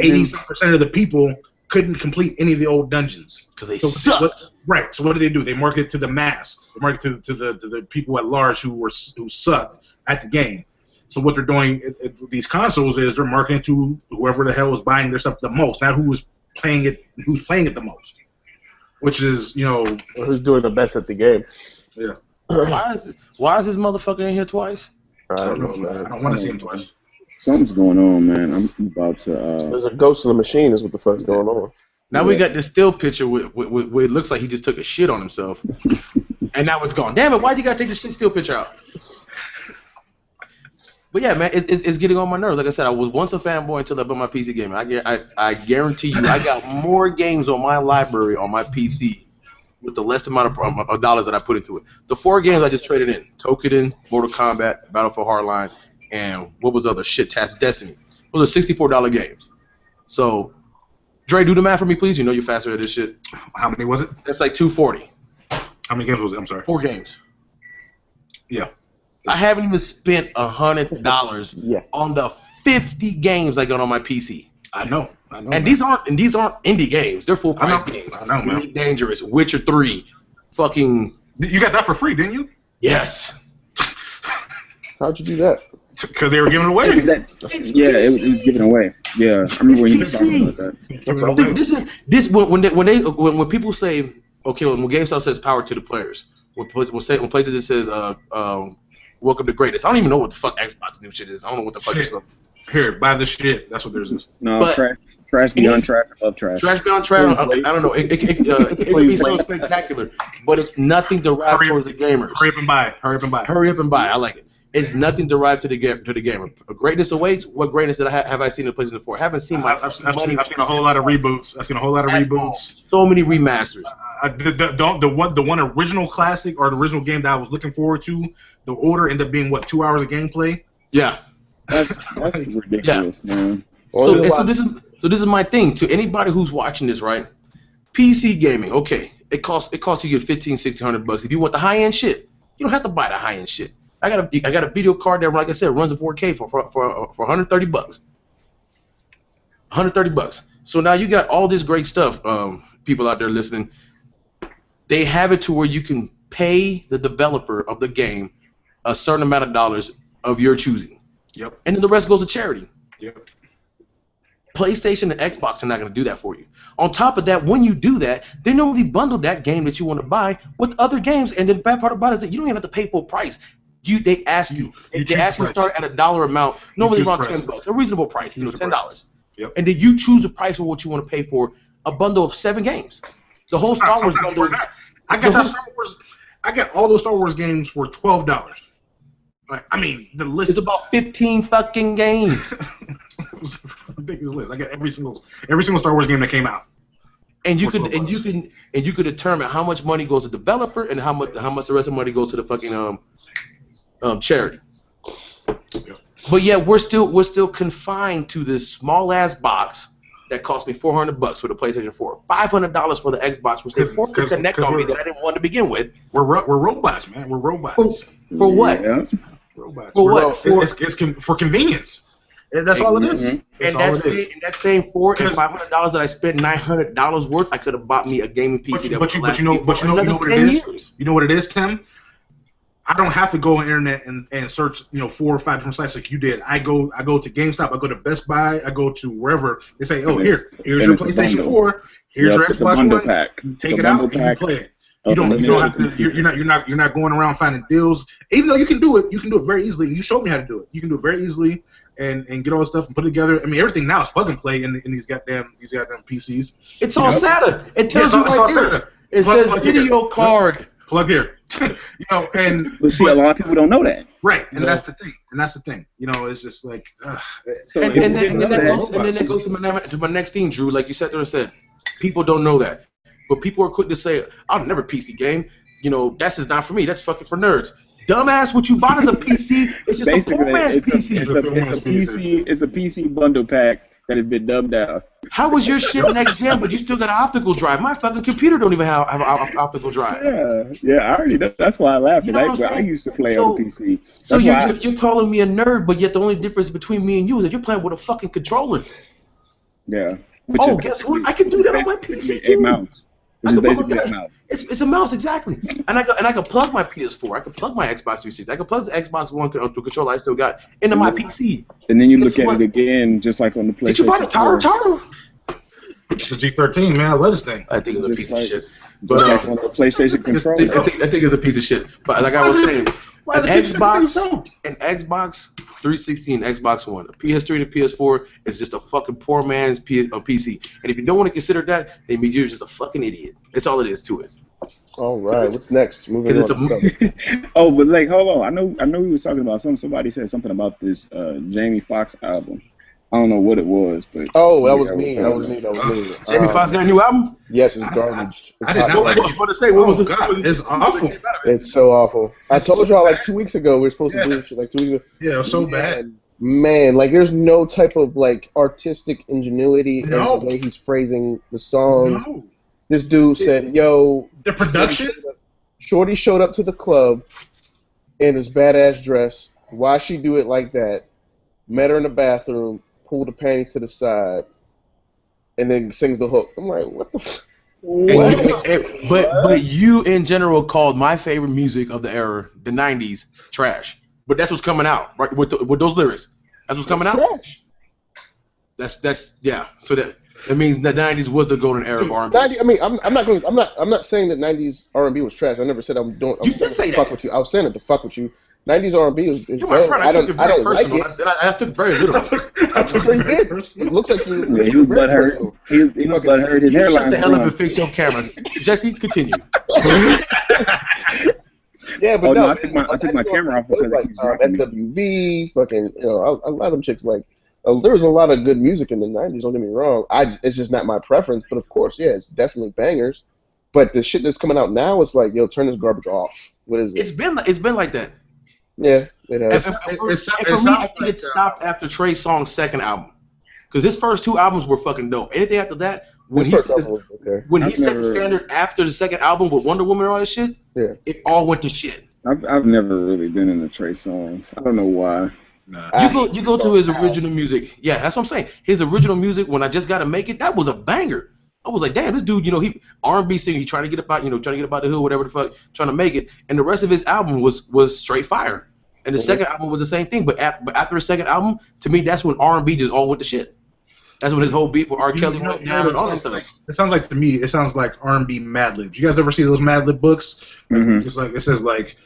80% of the people couldn't complete any of the old dungeons because they sucked. Right. So what do? They market it to the mass. They market it to the people at large who sucked at the game. So what they're doing at these consoles is they're marketing to whoever the hell is buying their stuff the most, not who's playing it the most. Which is, who's doing the best at the game. Yeah. Why is this motherfucker in here twice? I don't know, man. I don't want to see him twice. Something's going on, man. I'm about to. There's a ghost in the machine. Is what the fuck's going on. Now we got this still picture where it looks like he just took a shit on himself, and now it's gone. Damn it! Why'd you gotta take this shit still picture out? But yeah, man, it's getting on my nerves. Like I said, I was once a fanboy until I bought my PC gaming. I guarantee you, I got more games on my library on my PC with the less amount of dollars that I put into it. The 4 games I just traded in: Toukiden, Mortal Kombat, Battlefield Hardline, and what was the other shit? Destiny. Those are $64 games. So, Dre, do the math for me, please. You know you're faster at this shit. How many was it? That's like $240. How many games was it? I'm sorry. 4 games. Yeah. I haven't even spent $100 on the 50 games I got on my PC. I know. And these aren't indie games. They're full price games. I know, man. Elite Dangerous, Witcher 3, fucking. You got that for free, didn't you? Yes. How'd you do that? Because they were giving it away. It was given away. Yeah, I remember when you were talking about that. Dude, when people say, okay, when GameStop says power to the players, when places it says welcome to greatness. I don't even know what the fuck Xbox new shit is. I don't know what the fuck this is. Here, buy the shit. That's what theirs is. No, trash beyond trash above trash. Trash beyond trash. I don't know. It can be so spectacular, but it's nothing derived towards the gamers. Hurry up and buy. Hurry up and buy. I like it. It's nothing derived to the gamer. Greatness awaits. What greatness have I seen in PlayStation 4? I haven't seen my. I've seen a whole lot of reboots. So many remasters. The one original classic or the original game that I was looking forward to, the order ended up being 2 hours of gameplay. Yeah. That's ridiculous, man. So this is my thing to anybody who's watching this, right? PC gaming, okay. It costs you $1,500-$1,600. If you want the high end shit, you don't have to buy the high end shit. I got a video card that, like I said, runs a 4K for $130. $130. So now you got all this great stuff. People out there listening, they have it to where you can pay the developer of the game a certain amount of dollars of your choosing. Yep. And then the rest goes to charity. Yep. PlayStation and Xbox are not going to do that for you. On top of that, when you do that, they normally bundle that game that you want to buy with other games. And the bad part about it is that you don't even have to pay full price. They ask you to start at a dollar amount, normally around $10, a reasonable price, $10. Yep. And then you choose the price of what you want to pay for a bundle of 7 games. The whole Star Wars bundle. I got all those Star Wars games for $12. I mean, the list is about 15 fucking games. It was a ridiculous list. I got every single Star Wars game that came out. And you could determine how much money goes to the developer and how much the rest of the money goes to the fucking charity. Yep. But yeah, we're still confined to this small ass box that cost me $400 for the PlayStation 4, $500 for the Xbox, which they forced to connect on me that I didn't want to begin with. We're robots, man. We're robots. For what? Yeah. Robots. For what? It's for convenience. That's all it is. And that same $400 and $500 that I spent $900 worth, I could have bought me a gaming PC but you know what it is. You know what it is, Tim. I don't have to go on the internet and search 4 or 5 different sites like you did. I go to GameStop. I go to Best Buy. I go to wherever. They say, oh, here's your PlayStation 4. Here's your Xbox One. Pack. You take it out and you play it. You don't have to. You're not going around finding deals. Even though you can do it very easily. You showed me how to do it. You can do it very easily and get all this stuff and put it together. I mean, everything now is plug and play in these goddamn PCs. It's all SATA. It tells you right there. It says video card. Plug here. And but see, a lot of people don't know that. Right, and that's the thing. It's just like. And then that goes to my next thing, Drew. Like you sat there and said, people don't know that, but people are quick to say, "I'll never PC game." That's just not for me. That's fucking for nerds. Dumbass, what you bought is a PC. It's just basically a poor man's PC. It's a PC bundle pack that has been dumbed down. How was your shit next gen, but you still got an optical drive? My fucking computer don't even have an optical drive. Yeah, I already know. That's why I laughed. I used to play on the PC. So you're calling me a nerd, but yet the only difference between me and you is that you're playing with a fucking controller. Yeah. Guess what? I can do that on my PC too. A mouse. It's basically a mouse. It's a mouse, exactly. And I can plug my PS4. I can plug my Xbox 360. I can plug the Xbox One controller I still got into my PC. And then you look at it again, just like on the PlayStation. Did you buy the Taro? It's a G13, man. I love this thing. I think it's a piece of shit. But on the PlayStation controller. I think it's a piece of shit. But like I was saying, an Xbox 360 and Xbox One, a PS3 and a PS4 is just a fucking poor man's PC. And if you don't want to consider that, then you're just a fucking idiot. That's all it is to it. All right, what's next? Moving on. Oh, but like, hold on. I know we was talking about something. Somebody said something about this Jamie Foxx album. I don't know what it was, but that was me. That was me. Jamie Foxx got a new album? Yes, it's garbage. I did not like it. What to say? What was it? It's awful. It's so awful. I told y'all like 2 weeks ago we were supposed to do this shit like 2 weeks ago. Yeah, it was so bad. Man, like there's no type of like artistic ingenuity in the way he's phrasing the songs. No. This dude said, "Yo, the production." Shorty showed up to the club in his badass dress. Why she do it like that? Met her in the bathroom. Pull the panties to the side, and then sings the hook. I'm like, what the But you, in general, called my favorite music of the era, the 90s, trash. But that's what's coming out, right? With those lyrics. That's what's coming out? Trash. That's yeah. So that means the 90s was the golden era of R&B. I mean, I'm not saying that 90s R&B was trash. I never said I'm doing. You did say that. Fuck with you. I was saying it to fuck with you. 90s R&B is You're my friend. I don't like it. I took it very literal. It looks like you. Yeah, he was butthurt. He was butthurt. His hairline. Shut the hell up and fix your camera, Jesse. Continue. Yeah, but no, I took my camera off because like SWV, fucking, a lot of them chicks like. There was a lot of good music in the 90s. Don't get me wrong. It's just not my preference. But of course, yeah, it's definitely bangers. But the shit that's coming out now, it's like, yo, turn this garbage off. What is it? It's been like that. Yeah, it has. And for me, I think it stopped after Trey Songz's second album, because his first 2 albums were fucking dope. Anything after that, when he set the standard after the second album with Wonder Woman and all this shit, it all went to shit. I've never really been into Trey Songz. I don't know why. Nah. You go to his original music. Yeah, that's what I'm saying. His original music, When I Just Gotta Make It, that was a banger. I was like, damn, this dude, he R&B singer, he trying to get about the hood, whatever the fuck, trying to make it. And the rest of his album was straight fire. And the second album was the same thing. But after his second album, to me, that's when R&B just all went to shit. That's when his whole beef with R. Kelly went down and all that stuff. It sounds like, to me, it sounds like R&B Mad Libs. You guys ever see those Mad Lib books? Mm-hmm. It's like, it says like,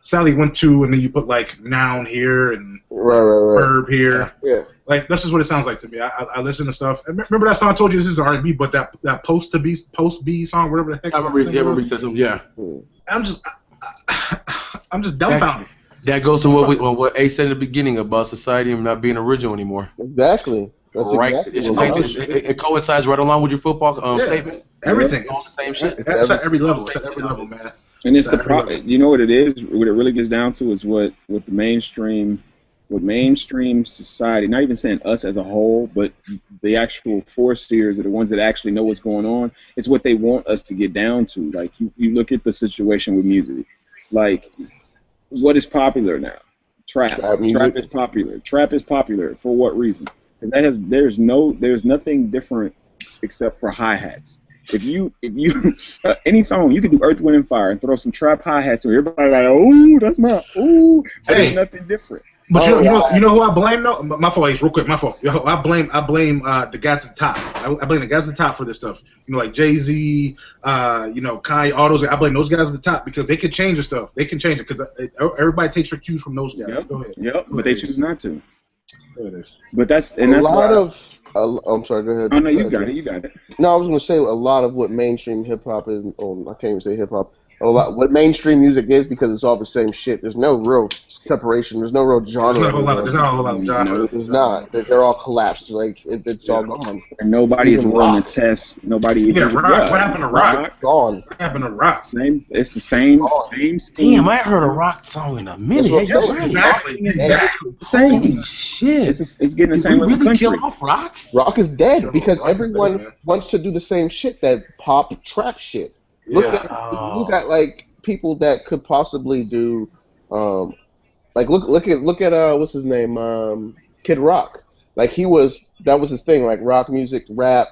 Sally went to, and then you put like noun here and verb here. Yeah. Like that's just what it sounds like to me. I listen to stuff. Remember that song I told you this is R&B, but that post B song, whatever the heck. I remember he said something. Yeah. I'm just dumbfounded. That goes to what A said in the beginning about society and not being original anymore. Exactly. That's right. Exactly it coincides right along with your football statement. Everything. It's all the same shit. It's at every level. It's at every level, man. And it's the problem. You know what it is? What it really gets down to is what the mainstream with mainstream society, not even saying us as a whole, but the actual foresters are the ones that actually know what's going on. It's what they want us to get down to. Like, you look at the situation with music. Like, what is popular now? Trap. Trap is popular. Trap is popular. For what reason? Because there's nothing different except for hi-hats. If you any song, you can do Earth, Wind, and Fire and throw some trap hi-hats, and everybody like, oh, that's my, oh, there's nothing different. But you know who I blame though? My fault, Ace, real quick, my fault. I blame the guys at the top. I blame the guys at the top for this stuff. You know, like Jay-Z, Kanye, all those. I blame those guys at the top because they can change the stuff. They can change it because everybody takes their cues from those guys. Yep. Go ahead. Yep. But they choose not to. There it is. But that's I'm sorry. Go ahead. Oh no, you got it. You got it. No, I was going to say a lot of what mainstream hip hop is. Oh, I can't even say hip hop. What mainstream music is, because it's all the same shit. There's no real separation. There's no real genre. There's not a whole lot of genre. There's not. They're all collapsed. Like it's all gone. And nobody is willing to test. Nobody is. Rock. What happened to Rock? Gone. What happened to Rock? It's the same. Damn, I ain't heard a Rock song in a minute. Exactly. Same. Holy shit. It's getting the same. Did we really kill off Rock? Rock is dead because everyone wants to do the same shit, that pop trap shit. Look at like people that could possibly do, like look at what's his name, Kid Rock. Like that was his thing, like rock music, rap,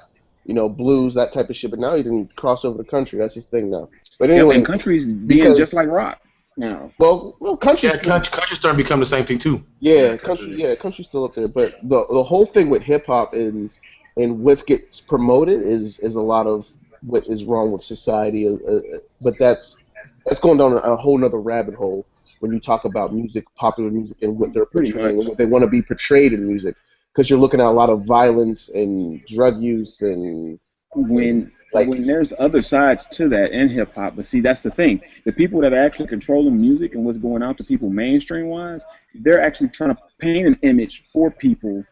blues, that type of shit. But now he didn't cross over the country. That's his thing now. But anyway, and country's being just like rock now. Well, country's country's starting to become the same thing too. Yeah, country's still up there. But the whole thing with hip hop and what gets promoted is a lot of what is wrong with society, but that's going down a whole nother rabbit hole when you talk about music, popular music, and what they're portraying and what they want to be portrayed in music, because you're looking at a lot of violence and drug use and when there's other sides to that in hip hop. But see, that's the thing, the people that are actually controlling music and what's going out to people mainstream wise, they're actually trying to paint an image for people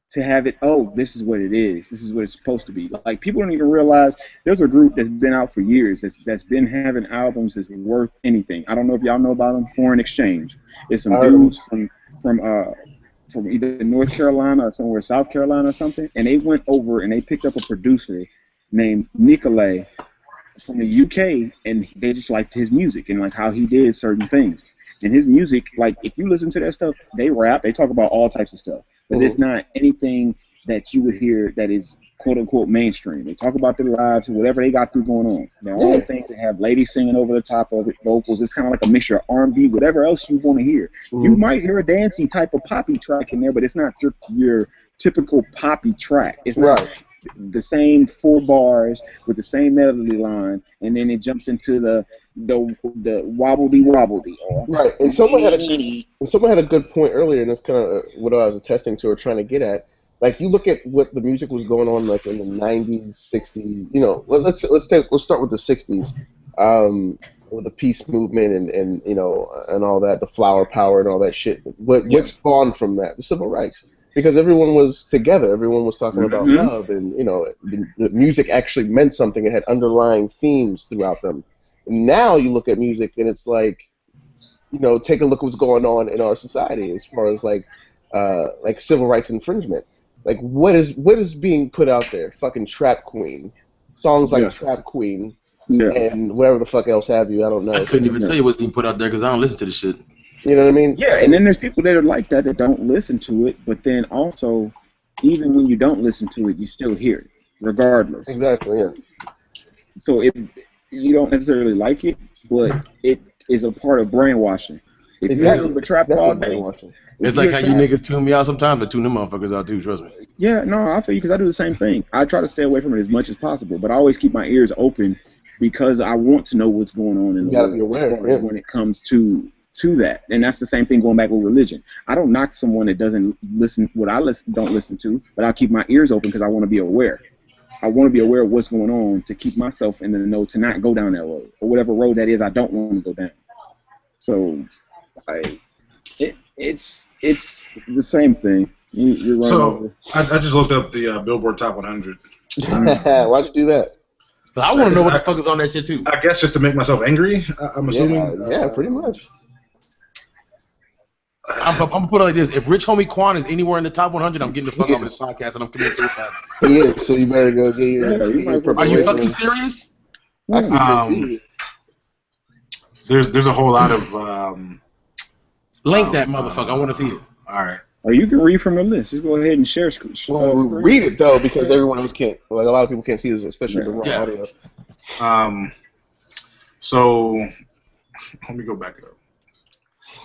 to have it, this is what it is. This is what it's supposed to be. Like, people don't even realize there's a group that's been out for years that's been having albums that's worth anything. I don't know if y'all know about them, Foreign Exchange. It's some dudes from either North Carolina or somewhere South Carolina or something, and they went over and they picked up a producer named Nicolay from the UK, and they just liked his music and like how he did certain things. And his music, like, if you listen to that stuff, they rap, they talk about all types of stuff. But it's not anything that you would hear that is quote-unquote mainstream. They talk about their lives and whatever they got through going on. They're all things that have ladies singing over the top of it, vocals. It's kind of like a mixture of R&B, whatever else you want to hear. You might hear a dancey type of poppy track in there, but it's not your typical poppy track. It's not the same 4 bars with the same melody line, and then it jumps into the wobbledy. Right, and someone had a good point earlier, and that's kind of what I was attesting to or trying to get at. Like, you look at what the music was going on like in the 90s, 60s. Let's start with the 60s, with the peace movement and all that, the flower power and all that shit. What spawned from that? The civil rights. Because everyone was together, everyone was talking about love, and the music actually meant something. It had underlying themes throughout them. And now you look at music, and it's like, take a look at what's going on in our society as far as like civil rights infringement. Like, what is being put out there? Fucking Trap Queen, songs like Trap Queen, and whatever the fuck else have you. I don't know. I couldn't even tell you what's being put out there because I don't listen to the shit. You know what I mean? Yeah, and then there's people that are like that don't listen to it, but then also, even when you don't listen to it, you still hear it, regardless. Exactly, yeah. So you don't necessarily like it, but it is a part of brainwashing. If you listen to trap all day, it's like how you niggas tune me out sometimes, but tune them motherfuckers out too, trust me. Yeah, no, I feel you, because I do the same thing. I try to stay away from it as much as possible, but I always keep my ears open because I want to know what's going on in the world when it comes to that. And that's the same thing going back with religion. I don't knock someone that doesn't listen what I don't listen to, but I'll keep my ears open because I want to be aware. I want to be aware of what's going on to keep myself in the know, to not go down that road, or whatever road that is I don't want to go down. So it's the same thing. You're so I just looked up the Billboard Top 100. Why'd you do that? I want to know what the fuck is on that shit too. I guess just to make myself angry, I'm assuming. Yeah, pretty much. I'm gonna put it like this: if Rich Homie Quan is anywhere in the top 100, I'm getting the fuck off of this podcast and I'm committing suicide. Yeah, so you better go get your. Are you fucking serious? There's a whole lot of link that motherfucker. I want to see it. All right. Or you can read from the list. Just go ahead and share screen. Well, read it though, because everyone else can't. Like a lot of people can't see this, especially the raw audio. So let me go back up.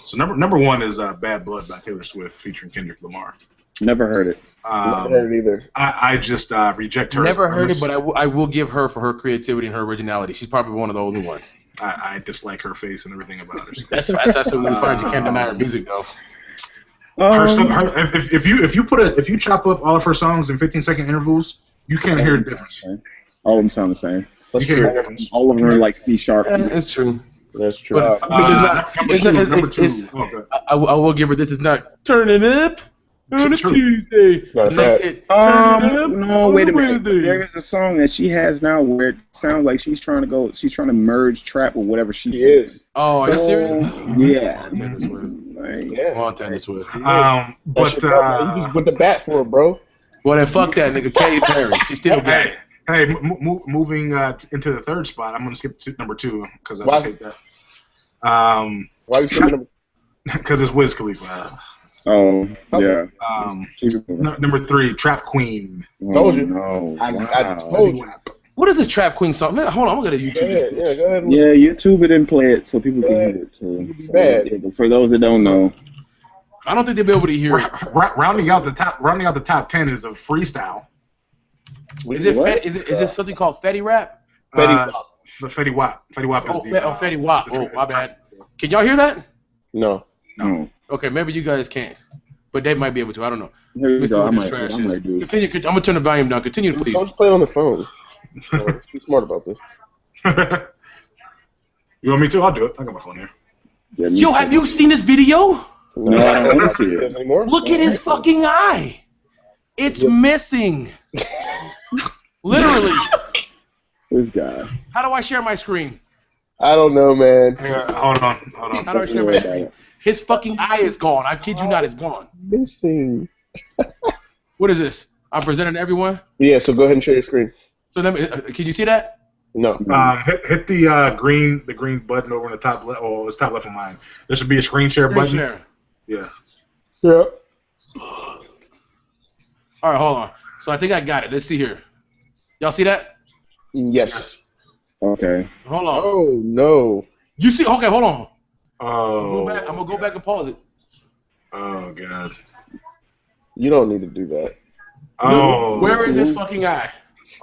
So number one is Bad Blood by Taylor Swift featuring Kendrick Lamar. Never heard it. Never heard it either. I just reject her. Never heard it, but I will give her for her creativity and her originality. She's probably one of the only ones. I dislike her face and everything about her. That's absolutely fine. You can't deny her music though. If you chop up all of her songs in 15-second intervals, you can't hear the difference. All of them sound the same. That's you true. can't hear the difference. All of them are like C sharp. It's true. That's true. But Number two. I will give her this. Is not turning up on a Tuesday. Not Next bad. hit, turn it up No, on wait a a minute. Wednesday. There is a song that she has now where it sounds like she's trying to merge trap with whatever she is. Oh, are you serious? Yeah. Taylor Swift. Like, Yeah. Come on, Taylor Swift. That's But your problem. You just put the bat for it, bro. Well, then fuck that nigga. Katy Perry. She's still got it. hey, moving into the third spot, I'm gonna skip to number two because I just hate that. Why you skipping them? Because it's Wiz Khalifa. oh, yeah. Keep it moving. Number three, Trap Queen. Told you. No. I Wow. told you. What is this Trap Queen song? Man, hold on. I'm gonna go to YouTube. Yeah, go ahead. And Yeah, YouTube it and play it so people can hear it too. So, Bad. yeah, but for those that don't know, I don't think they'll be able to hear it. Rounding out the top 10 is a freestyle. Is it? What? Is it something called Fetty Rap? Fetty Wap. The Fetty Wap. Fetty Wap is Fetty Wap. Oh, my bad. Can y'all hear that? No. no. Okay, maybe you guys can't, but they might be able to. I don't know. Here Let you me see go. I what this might trash do is. it. Continue. I'm gonna turn the volume down. Continue, please. Someone's playing on the phone. Let's be smart about this. You want me to? I'll do it. I got my phone here. Yeah, me Yo, too. have you seen this video? No, I don't want to see it. Anymore? Look at his fucking eye. It's missing. Literally. This guy. How do I share my screen? I don't know, man. Hold on. How do I share my screen? His fucking eye is gone. I kid you not, it's gone. Missing. What is this? I'm presenting to everyone. Yeah, so go ahead and share your screen. So let me. Can you see that? No. Hit the green button over in the top left. Oh, it's top left of mine. There should be a screen share button. Share. Yeah. Yeah. All right, hold on. So I think I got it. Let's see here. Y'all see that? Yes. Okay. Hold on. Oh, no. You see? Okay, hold on. Oh. I'm gonna go back and pause it. Oh God. You don't need to do that. Oh. Where is his fucking eye?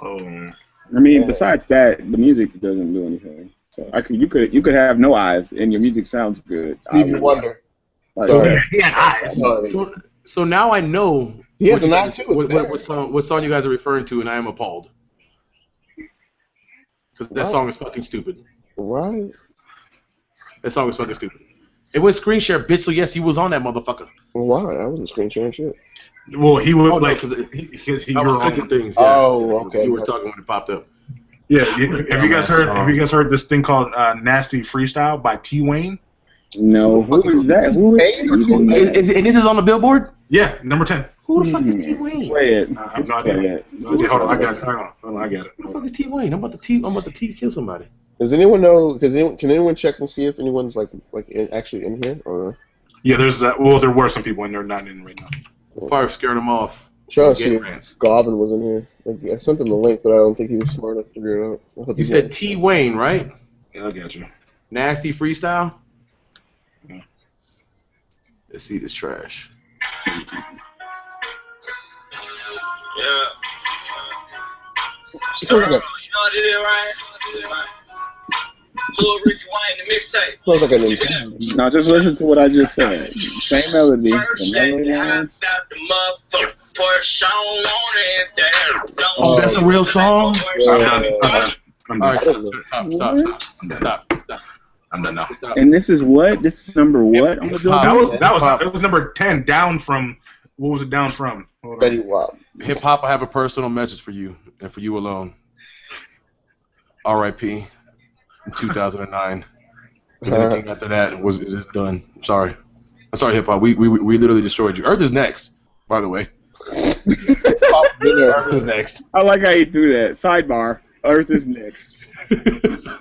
Oh. I mean, besides that, the music doesn't do anything. So you could have no eyes and your music sounds good. Stevie Wonder. Like, Sorry. He had eyes. Sorry. So now I know He has an eye too. what song you guys are referring to, and I am appalled. Because that song is fucking stupid. Right. That song is fucking stupid. It was screen share, bitch. So yes, he was on that motherfucker. Why? I wasn't screen sharing shit. Well, he was because I was clicking things. Yeah. Oh, okay. You were talking when it popped up. Yeah. Have you guys heard this thing called Nasty Freestyle by T Wayne? No. Who is that? Who is that? And this is on the Billboard? Yeah, number 10. Who the fuck is T Wayne? Play it. I'm Just not play in. it. Hold on, I got it. Hold on, I got it. Who the fuck is T Wayne? I'm about to kill somebody. Does anyone know? Can anyone check and see if anyone's actually in here or? Yeah, there's well, there were some people in there not in right now. Fire scared him off. Trying to see Gay if rants. Garvin was in here. I sent him the link, but I don't think he was smart enough to figure it out. I hope You he said was. T Wayne, right? Yeah, I got you. Nasty freestyle. Yeah. Let's see this trash. Yeah. Sounds like You know what it is, right? Lil Ricky Wayne, the mixtape. Sounds like a Nintendo. Now just listen to what I just said. Same melody. First, The let melody me hide lines. out the motherfucker. Push on it there. Oh, that's a real song? I'm All right, done. stop. I'm done now. Stop. And this is what? This is number what on the Hip-hop. Billboard? It was number 10 down from what was it down from? Hold on. Betty Wap. Hip hop, I have a personal message for you and for you alone. R.I.P. in 2009. Because anything after that is just done. Sorry. I'm sorry, hip hop. We literally destroyed you. Earth is next, by the way. Earth is next. I like how you do that. Sidebar. Earth is next.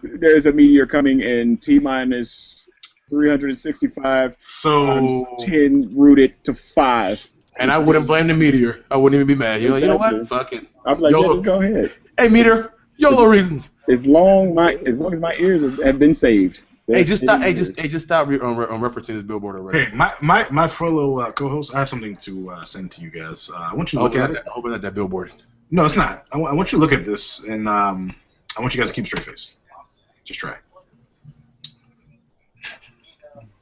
There's a meteor coming in T-minus 365 times 10 rooted to 5. And I wouldn't blame the meteor. I wouldn't even be mad. You're like, you know what? Fuck it. I'm like, yeah, just go ahead. Hey, meteor. YOLO reasons. As long as my ears have been saved. Hey, just stop. Hey, just stop referencing this billboard already. Hey, my fellow co-host, I have something to send to you guys. I want you to look at it. Open that billboard. No, it's not. I want you to look at this, and I want you guys to keep a straight face. Just try.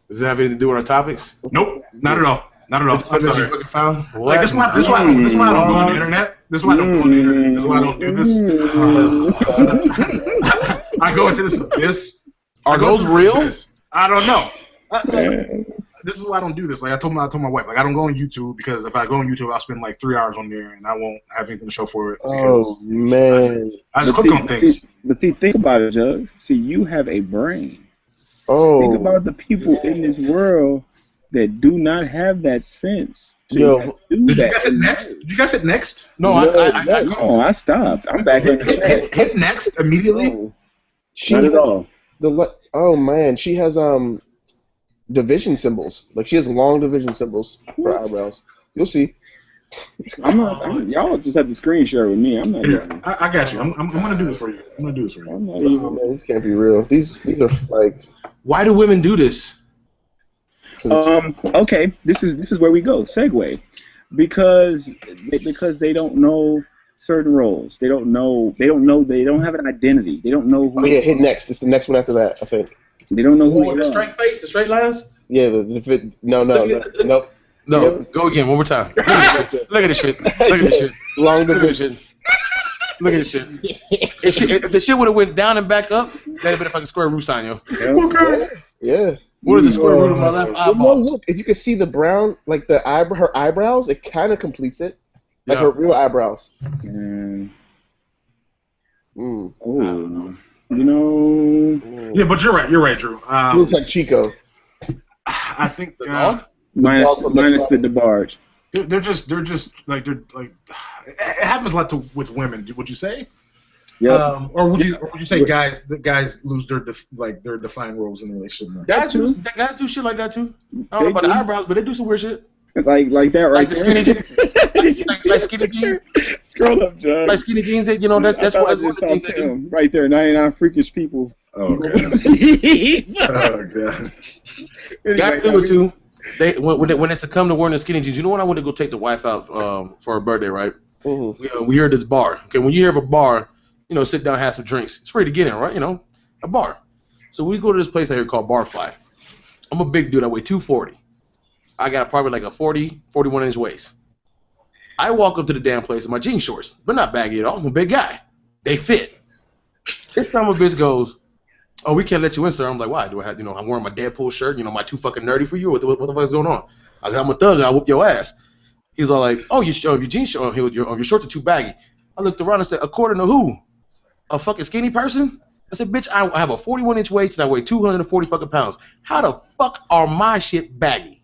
Does it have anything to do with our topics? Nope, not at all. Not at all. I'm sorry. You found? Like, this is why I don't go on the internet. This is why I don't go on the internet. This is why I don't do this. I go into this abyss. Are those real? I don't know. This is why I don't do this. Like I told my wife, like I don't go on YouTube because if I go on YouTube, I'll spend like 3 hours on there and I won't have anything to show for it. Oh man! I just click on things. But think about it, Jugs. See, you have a brain. Oh. Think about the people in this world that do not have that sense. Yo, did you guys hit next? Did you guys hit next? No, I stopped. I'm back in the chat. Hit next immediately. Oh. Not at all. Oh man, she has division symbols. Like she has long division symbols for eyebrows. You'll see. Y'all just have to screen share with me. I'm not. Here, I got you. I'm gonna do this for you. I'm gonna do this for you. I'm not even, man, this can't be real. These are like. Why do women do this? Okay, this is where we go. Segue, because they don't know certain roles. They don't know. They don't have an identity. They don't know who. Oh yeah, hit next. It's the next one after that, I think. They don't know who. The straight face, the straight lines. Yeah, no. No, go again, one more time. Look at this shit. Look at this shit. Long division. Look at this shit. If the shit would have went down and back up, that'd have been a fucking square root sign, yo. Okay. Yeah. What is the square root of my left eyeball? Well, look, if you can see the brown, like her eyebrows, it kind of completes it, like her real eyebrows. Oh, you know. Yeah, but you're right, Drew. He looks like Chico. I think minus the DeBarge. They're just like it happens a lot with women. Would you say? Yeah. Or would you say guys lose their defined roles in the relationship? Guys do shit like that too. I don't know about the eyebrows, but they do some weird shit. Like that, right? Like the skinny jeans. like skinny jeans. Scroll up, John. Like skinny jeans. That, you know, that's what I just saw Tim right there. 99 freakish people. Oh god. Oh god. Guys do it too. When it's come to wearing the skinny jeans, you know when I went to go take the wife out for her birthday, right? Mm-hmm. We hear at this bar. Okay, when you hear of a bar, you know, sit down, have some drinks. It's free to get in, right? You know, a bar. So we go to this place out here called Barfly. I'm a big dude. I weigh 240. I got probably like a 40, 41-inch waist. I walk up to the damn place in my jean shorts, but not baggy at all. I'm a big guy. They fit. This son of a bitch goes, "Oh, we can't let you in, sir." I'm like, "Why? Do I have, I'm wearing my Deadpool shirt. Am I too fucking nerdy for you? What the fuck is going on?" I said, "I'm a thug. I'll whoop your ass." He's all like, "Oh, your jeans your shorts are too baggy." I looked around and said, "According to who? A fucking skinny person?" I said, "Bitch, I have a 41-inch waist and I weigh 240 fucking pounds. How the fuck are my shit baggy?"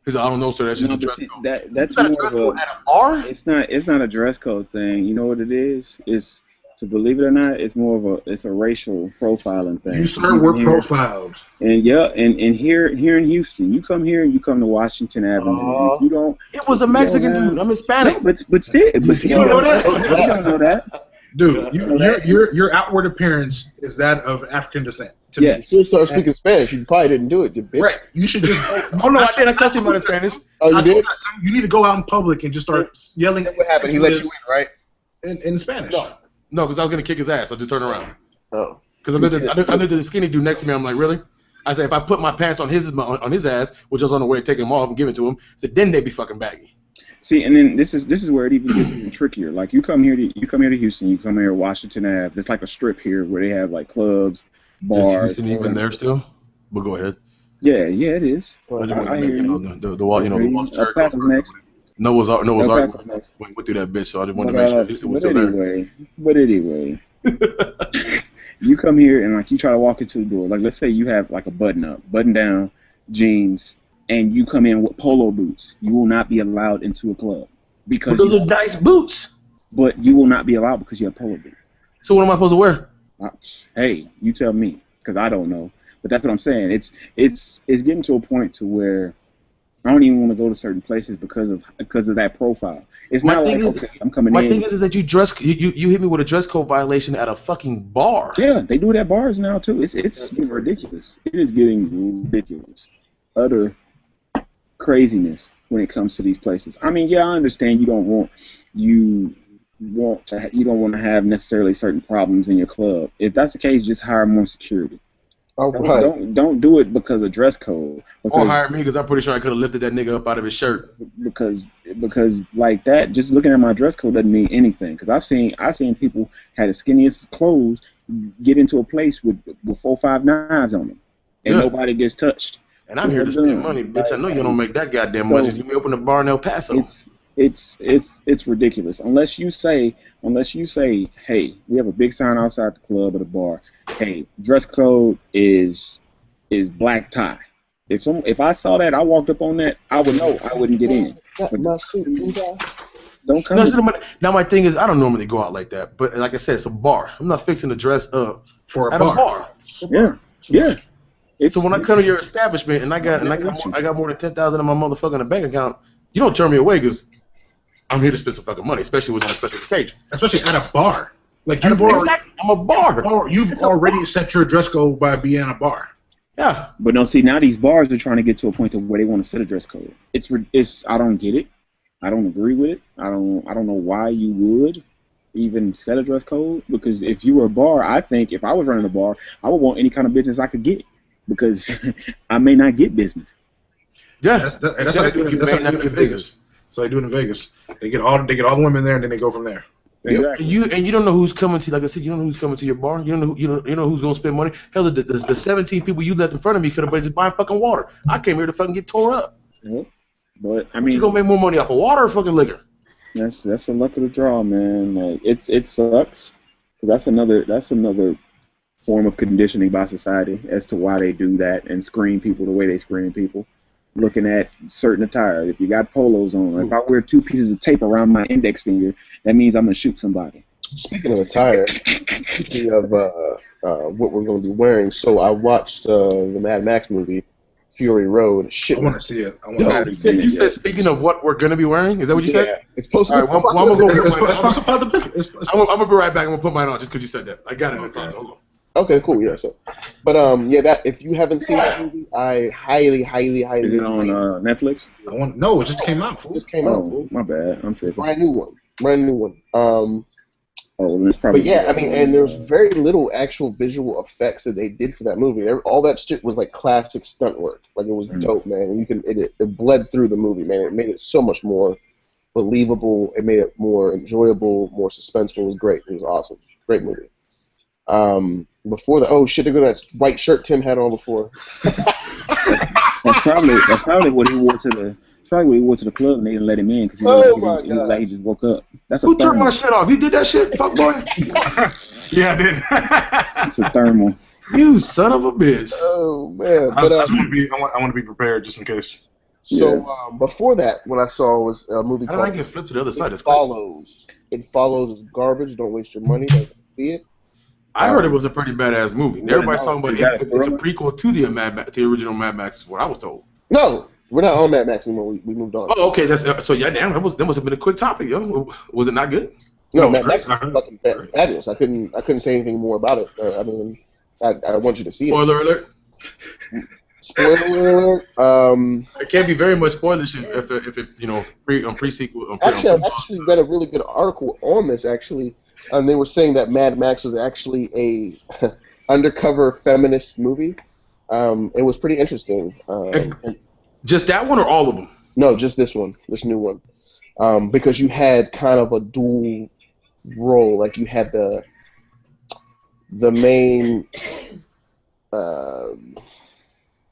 He's like, "I don't know, sir. That's just a dress code." That's not more a dress of code at a bar. It's not a dress code thing. You know what it is? It's, to believe it or not, it's more of a racial profiling thing. You sir were profiled. And and here in Houston, you come here and you come to Washington Avenue. If you don't. It was a Mexican dude. I'm Hispanic. No, but still, you don't know that. You don't know that. Dude, your outward appearance is that of African descent. Yeah, you should start speaking Spanish. You probably didn't do it, you bitch. Right. You should just go. Oh no, I did. I cussed him out in Spanish. Oh, you did? You need to go out in public and just start yelling. What happened? He let you in, right? In Spanish. No, because I was gonna kick his ass. I just turned around. Oh. Because I looked at the skinny dude next to me. I'm like, really? I said, if I put my pants on his ass, which I was on the way to take them off and give it to him, I said, then they'd be fucking baggy. See, and then this is where it even gets even trickier. Like you come here to Houston, you come here to Washington Ave. There's like a strip here where they have like clubs, bars. Is Houston even there still? But go ahead. Yeah, it is. I hear you. The wall, the wall church. Pass is next. Noah's Ark next. went through that bitch, so I just wanted to make sure Houston was still there. But anyway, you come here and like you try to walk into the door. Like let's say you have like a button down. jeans and you come in with polo boots, you will not be allowed into a club because those are nice boots. But you will not be allowed because you have polo boots. So what am I supposed to wear? Hey, you tell me, because I don't know. But that's what I'm saying. It's getting to a point to where I don't even want to go to certain places because of that profile. It's not like, okay, I'm coming in. My thing is that you hit me with a dress code violation at a fucking bar. Yeah, they do it at bars now too. It's getting ridiculous. It is getting ridiculous. Utter craziness when it comes to these places. I mean, yeah, I understand you don't want to have necessarily certain problems in your club. If that's the case, just hire more security. Oh, right. Don't do it because of dress code. Or hire me because I'm pretty sure I could have lifted that nigga up out of his shirt. Because like that, just looking at my dress code doesn't mean anything. Because I've seen people had the skinniest clothes get into a place with 4 or 5 knives on them, and nobody gets touched. And I'm here to spend money, bitch. I know you don't make that goddamn much. If you may open a bar in El Paso. It's ridiculous. Unless you say, hey, we have a big sign outside the club or the bar. Hey, dress code is black tie. If I saw that, I walked up on that, I would know I wouldn't get in. But don't come. Now my thing is, I don't normally go out like that, but like I said, it's a bar. I'm not fixing to dress up for a bar. Yeah. So when I come to your establishment and I got more than 10,000 in my motherfucking bank account, you don't turn me away because I'm here to spend some fucking money, especially with a special occasion. Especially at a bar. Like I'm a bar. You've already set your dress code by being a bar. Yeah. But no, see, now these bars are trying to get to a point to where they want to set a dress code. It's I don't get it. I don't agree with it. I don't know why you would even set a dress code, because if you were a bar, I think if I was running a bar, I would want any kind of business I could get, because I may not get business. Yeah, that's how they do it in Vegas. So they do it in Vegas. They get all the women there, and then they go from there. Exactly. You don't know who's coming to, like I said, you don't know who's coming to your bar. You don't know who's gonna spend money. Hell, the 17 people you left in front of me could have been just buying fucking water. I came here to fucking get tore up. Yeah. But I mean, you gonna make more money off of water or fucking liquor? That's the luck of the draw, man. Like it sucks, because that's another form of conditioning by society as to why they do that and screen people the way they screen people. Looking at certain attire. If you got polos on, if I wear 2 pieces of tape around my index finger, that means I'm gonna shoot somebody. Speaking of attire, speaking of what we're going to be wearing, so I watched the Mad Max movie, Fury Road. Shit, I want to see it. You said speaking of what we're gonna be wearing? Is that what you said? It's supposed to. All right, I'm gonna go. I'm gonna be right back. I'm gonna put mine on just because you said that. I got it in the closet. Hold on. Okay, cool. Yeah. So, but that if you haven't seen that movie, I highly. Is it on Netflix? No, it just came out. It just came out. My bad. I'm tripping. Brand new one. That's probably. But yeah, I mean, and there's very little actual visual effects that they did for that movie. All that shit was like classic stunt work. Like it was dope, man. And it bled through the movie, man. It made it so much more believable. It made it more enjoyable, more suspenseful. It was great. It was awesome. Great movie. Before they're gonna that white shirt Tim had on before. That's probably what he wore to the. Probably when he went to the club and they didn't let him in because he looked like he just woke up. Who turned my shit off? You did that shit, fuck boy? Yeah, I did. It's a thermal. You son of a bitch. Oh man! But I want to be prepared just in case. So before that, what I saw was a movie called. How did I get flipped to the other side? It Follows. It Follows is garbage. Don't waste your money. Don't see it. I heard it was a pretty badass movie. Everybody's talking about it's a prequel to the original Mad Max. Is what I was told. No. We're not on Mad Max anymore. We moved on. Oh, okay. Damn. That must have been a quick topic, yo. Was it not good? No, Mad Max is fucking fabulous. I couldn't say anything more about it. I mean, I want you to see it. Spoiler alert. Spoiler alert. It can't be very much spoilers if it pre-sequel. Actually, I actually read a really good article on this. Actually, and they were saying that Mad Max was actually a undercover feminist movie. It was pretty interesting. Just that one or all of them? No, just this one, this new one. Because you had kind of a dual role. Like you had the main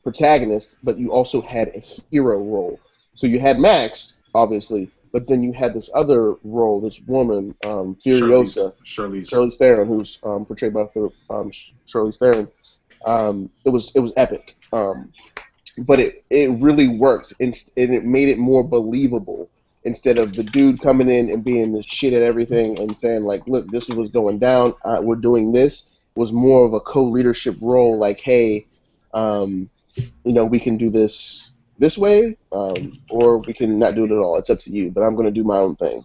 protagonist, but you also had a hero role. So you had Max, obviously, but then you had this other role, this woman, Furiosa, Charlize Theron, who's portrayed by Charlize Theron. It was epic. but it really worked, and it made it more believable. Instead of the dude coming in and being the shit at everything and saying like, look, this is what's going down. We're doing this. It was more of a co-leadership role. Like, hey, we can do this way, or we can not do it at all. It's up to you. But I'm going to do my own thing.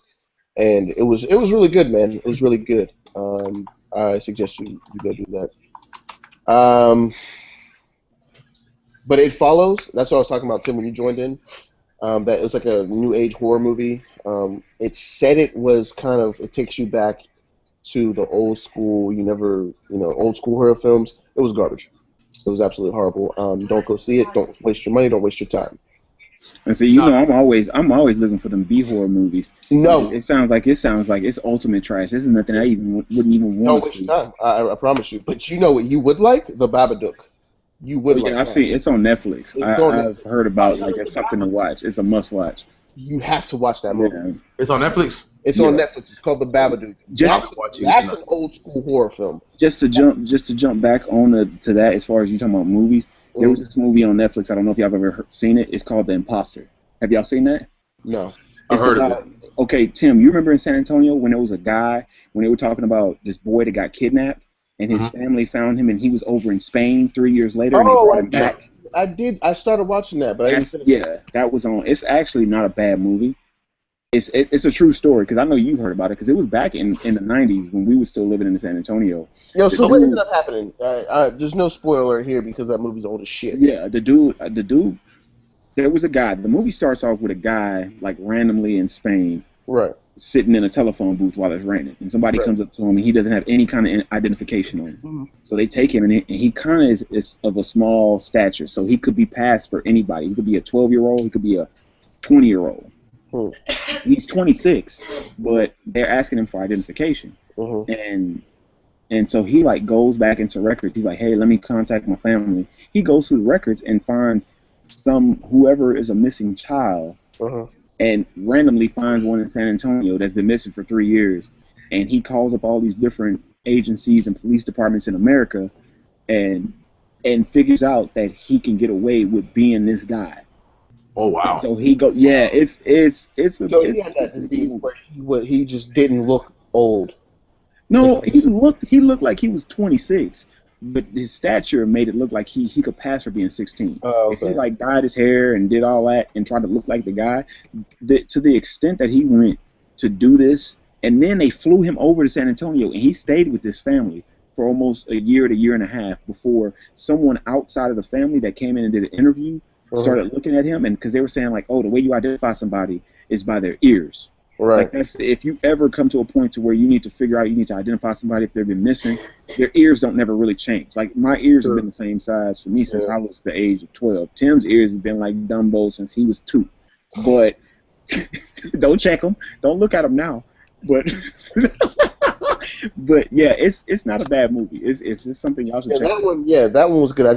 And it was really good, man. It was really good. I suggest you go do that. But It Follows. That's what I was talking about, Tim, when you joined in. That it was like a new age horror movie. It said it was it takes you back to the old school. Old school horror films. It was garbage. It was absolutely horrible. Don't go see it. Don't waste your money. Don't waste your time. And so I'm always looking for them B horror movies. No, it sounds like it's ultimate trash. This is nothing I wouldn't even want. Don't waste your time. I promise you. But you know what you would like? The Babadook. You would like. I see. It's on Netflix. I've heard about it's something to watch. It's a must watch. You have to watch that movie. Yeah. It's on Netflix. It's on Netflix. It's called The Babadook. That's an old school horror film. Just to jump back on to that, as far as you talking about movies, there was this movie on Netflix. I don't know if y'all have ever seen it. It's called The Imposter. Have y'all seen that? No. I've heard of it. Okay, Tim, you remember in San Antonio when there was a guy when they were talking about this boy that got kidnapped? And his family found him, and he was over in Spain 3 years later. And they brought him back. I did. I started watching that, but that was on. It's actually not a bad movie. It's a true story because I know you've heard about it because it was back in the 90s when we were still living in San Antonio. So what ended up happening? There's no spoiler here because that movie's old as shit. Yeah, the dude. There was a guy. The movie starts off with a guy like randomly in Spain. Right. Sitting in a telephone booth while it's raining, and somebody comes up to him, and he doesn't have any kind of identification on him. Mm-hmm. So they take him, and he kind of is of a small stature, so he could be passed for anybody. He could be a 12-year-old, he could be a 20-year-old. Mm-hmm. He's 26, but they're asking him for identification, and so he like goes back into records. He's like, hey, let me contact my family. He goes through the records and finds whoever is a missing child. And randomly finds one in San Antonio that's been missing for 3 years. And he calls up all these different agencies and police departments in America and figures out that he can get away with being this guy. Oh, wow. And so he goes, yeah, it's he had that disease where he just didn't look old. No, he looked like he was 26. But his stature made it look like he could pass for being 16. Oh, okay. If he like dyed his hair and did all that and tried to look like the guy, to the extent that he went to do this, and then they flew him over to San Antonio, and he stayed with this family for almost a year to year and a half before someone outside of the family that came in and did an interview started looking at him, and because they were saying like, oh, the way you identify somebody is by their ears. Right. Like if you ever come to a point to where you need to figure out, you need to identify somebody if they've been missing, their ears don't never really change. Like my ears have been the same size for me since I was the age of 12. Tim's ears have been like Dumbo since he was 2. But don't check them. Don't look at them now. But but yeah, it's not a bad movie. It's just something y'all should check out. That one was good. I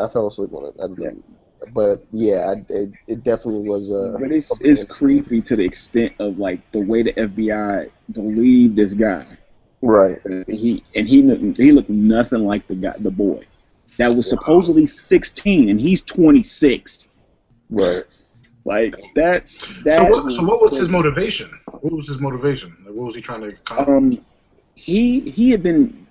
fell asleep on it. But yeah, it definitely was. But it's creepy to the extent of like the way the FBI believed this guy. Right. He looked nothing like the boy that was supposedly 16 and he's 26. Right. Like that. So what was his motivation? What was his motivation? Like, what was he trying to accomplish? He had been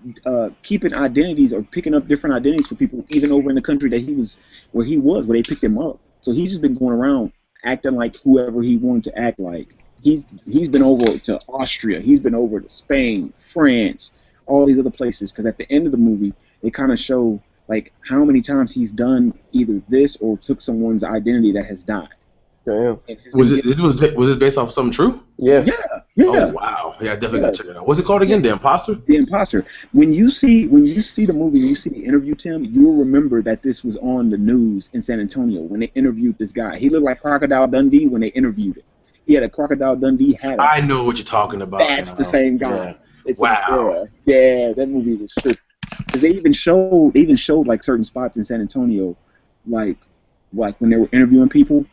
keeping identities or picking up different identities for people even over in the country that where they picked him up. So he's just been going around acting like whoever he wanted to act like. He's been over to Austria. He's been over to Spain, France, all these other places. Because at the end of the movie, they kind of show like how many times he's done either this or took someone's identity that has died. Damn. Was this based off of something true? Yeah. Oh wow. Yeah, I definitely gotta check it out. What's it called again? The Imposter? The Imposter. When you see the movie, you see the interview, Tim, you'll remember that this was on the news in San Antonio when they interviewed this guy. He looked like Crocodile Dundee when they interviewed him. He had a Crocodile Dundee hat. I know what you're talking about. That's the same guy. Yeah. Wow. That movie was tricky. Because they even showed like certain spots in San Antonio, like when they were interviewing people.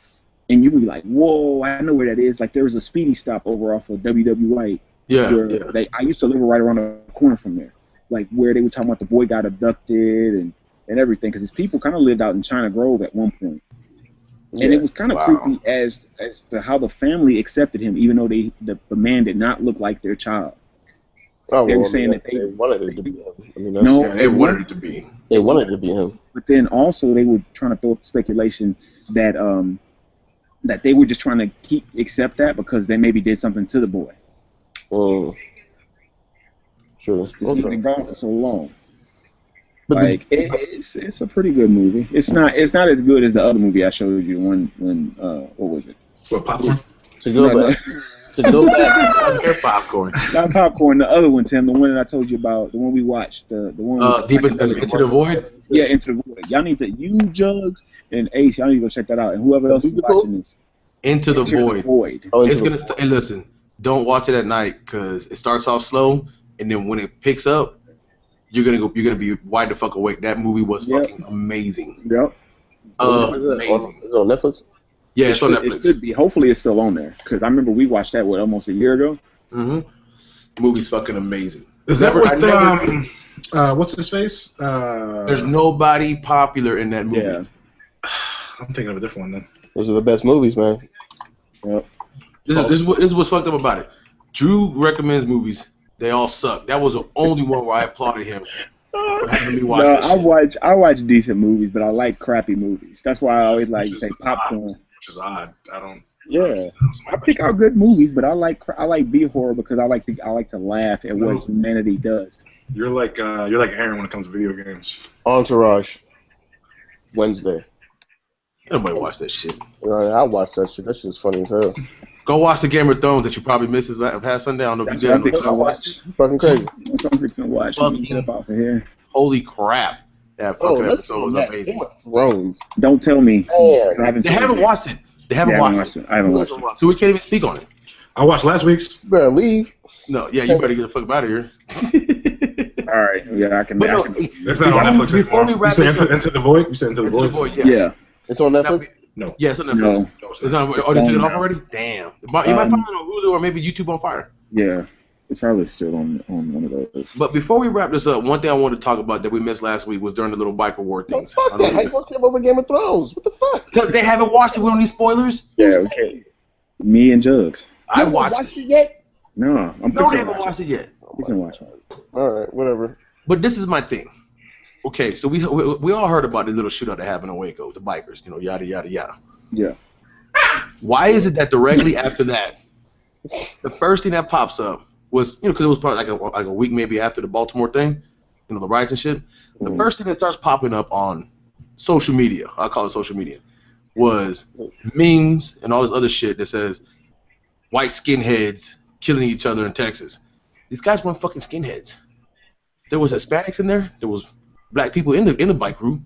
And you would be like, whoa, I know where that is. Like, there was a speedy stop over off of WW I used to live right around the corner from there. Like, where they were talking about the boy got abducted and and everything, because his people kind of lived out in China Grove at one point. And it was kind of creepy as to how the family accepted him, even though the man did not look like their child. Oh, they were well, saying that they wanted it to be him. I mean, that's, no, they wanted it to be. They wanted it to be him. But then also they were trying to throw up speculation that that they were just trying to accept that because they maybe did something to the boy. Sure. He's been gone for so long. But like it's a pretty good movie. It's not as good as the other movie I showed you. When what was it? What, Popcorn? To go back. To go back. Popcorn. Not Popcorn. The other one, Tim. The one that I told you about. The one we watched. The one. Deep Into the Void. Yeah, Into the Void. Y'all need to. You Jugs and Ace. Y'all need to go check that out. And whoever else is watching this. Into the Void. Oh, it's gonna. Hey, listen. Don't watch it at night because it starts off slow, and then when it picks up, you're gonna be wide the fuck awake. That movie was fucking amazing. Yep. Amazing. Is it on Netflix? Yeah, it's on Netflix. It should be. Hopefully, it's still on there because I remember we watched that almost a year ago. Movie's fucking amazing. Is that with what's his face? There's nobody popular in that movie. Yeah. I'm thinking of a different one then. Those are the best movies, man. Yep. This is what's fucked up about it. Drew recommends movies. They all suck. That was the only one where I applauded him for having me watch that shit. I watch decent movies, but I like crappy movies. That's why I always like to say Popcorn. Which is odd. I don't. Yeah, I pick out good movies, but I like B horror because I like to laugh at what humanity does. You're like Aaron when it comes to video games. Entourage. Wednesday. Nobody watch that shit. I watched that shit. That shit's funny as hell. Go watch the Game of Thrones that you probably missed this past Sunday. I don't know if you did. I watch. Fucking crazy. That's what I'm fixing to watch. Get up off of here. Holy crap! That fucking episode was amazing. Game of Thrones. Don't tell me. They haven't watched it. They haven't watched it. I haven't watched it. So we can't even speak on it. I watched last week's. You better leave. No, yeah, you better get the fuck out of here. All right. Yeah, I can. But no, it's not on Netflix before we wrap this up. Into the Void? You said Into the Void? Yeah. It's on Netflix? No. Yeah, it's on Netflix. No. It's not, they took it off already? Damn. You might find it on Hulu or maybe YouTube on Fire. Yeah. It's probably still on one of those. But before we wrap this up, one thing I wanted to talk about that we missed last week was during the little biker war things. Fuck that. How you gonna care over Game of Thrones? What the fuck? Because they haven't watched it. We don't need spoilers. Yeah, okay. Me and Jugs. I watched it yet? No, they haven't watched it yet. Fixing to watch it. All right, whatever. But this is my thing. Okay, so we all heard about the little shootout that happened in Waco, the bikers, yada, yada, yada. Yeah. Why is it that directly after that, the first thing that pops up was, because it was probably like a week maybe after the Baltimore thing, the riots and shit, the first thing that starts popping up on social media, I'll call it social media, was memes and all this other shit that says white skinheads killing each other in Texas. These guys weren't fucking skinheads. There was Hispanics in there. There was black people in the bike group.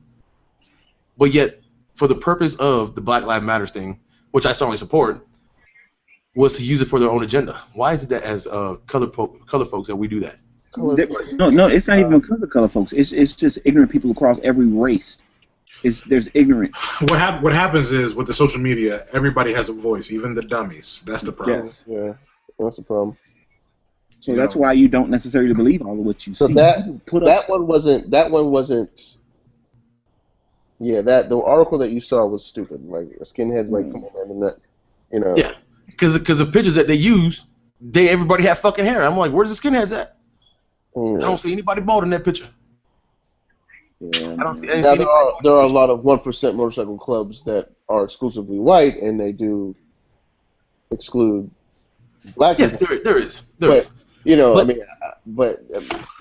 But yet, for the purpose of the Black Lives Matter thing, which I strongly support, was to use it for their own agenda. Why is it that as color folks that we do that? No, it's not even because of color folks. It's just ignorant people across every race. There's ignorance. What happens is with the social media, everybody has a voice, even the dummies. That's the problem. Yes. Yeah, that's the problem. So that's why you don't necessarily believe all of what you see. That one wasn't. Yeah, the article that you saw was stupid. Like skinheads, like come on, man, Yeah, because the pictures that they use, everybody had fucking hair. I'm like, where's the skinheads at? I don't see anybody bald in that picture. Yeah, I don't see. Now there are a lot of 1% motorcycle clubs that are exclusively white, and they do exclude black. Yes, people. there is. But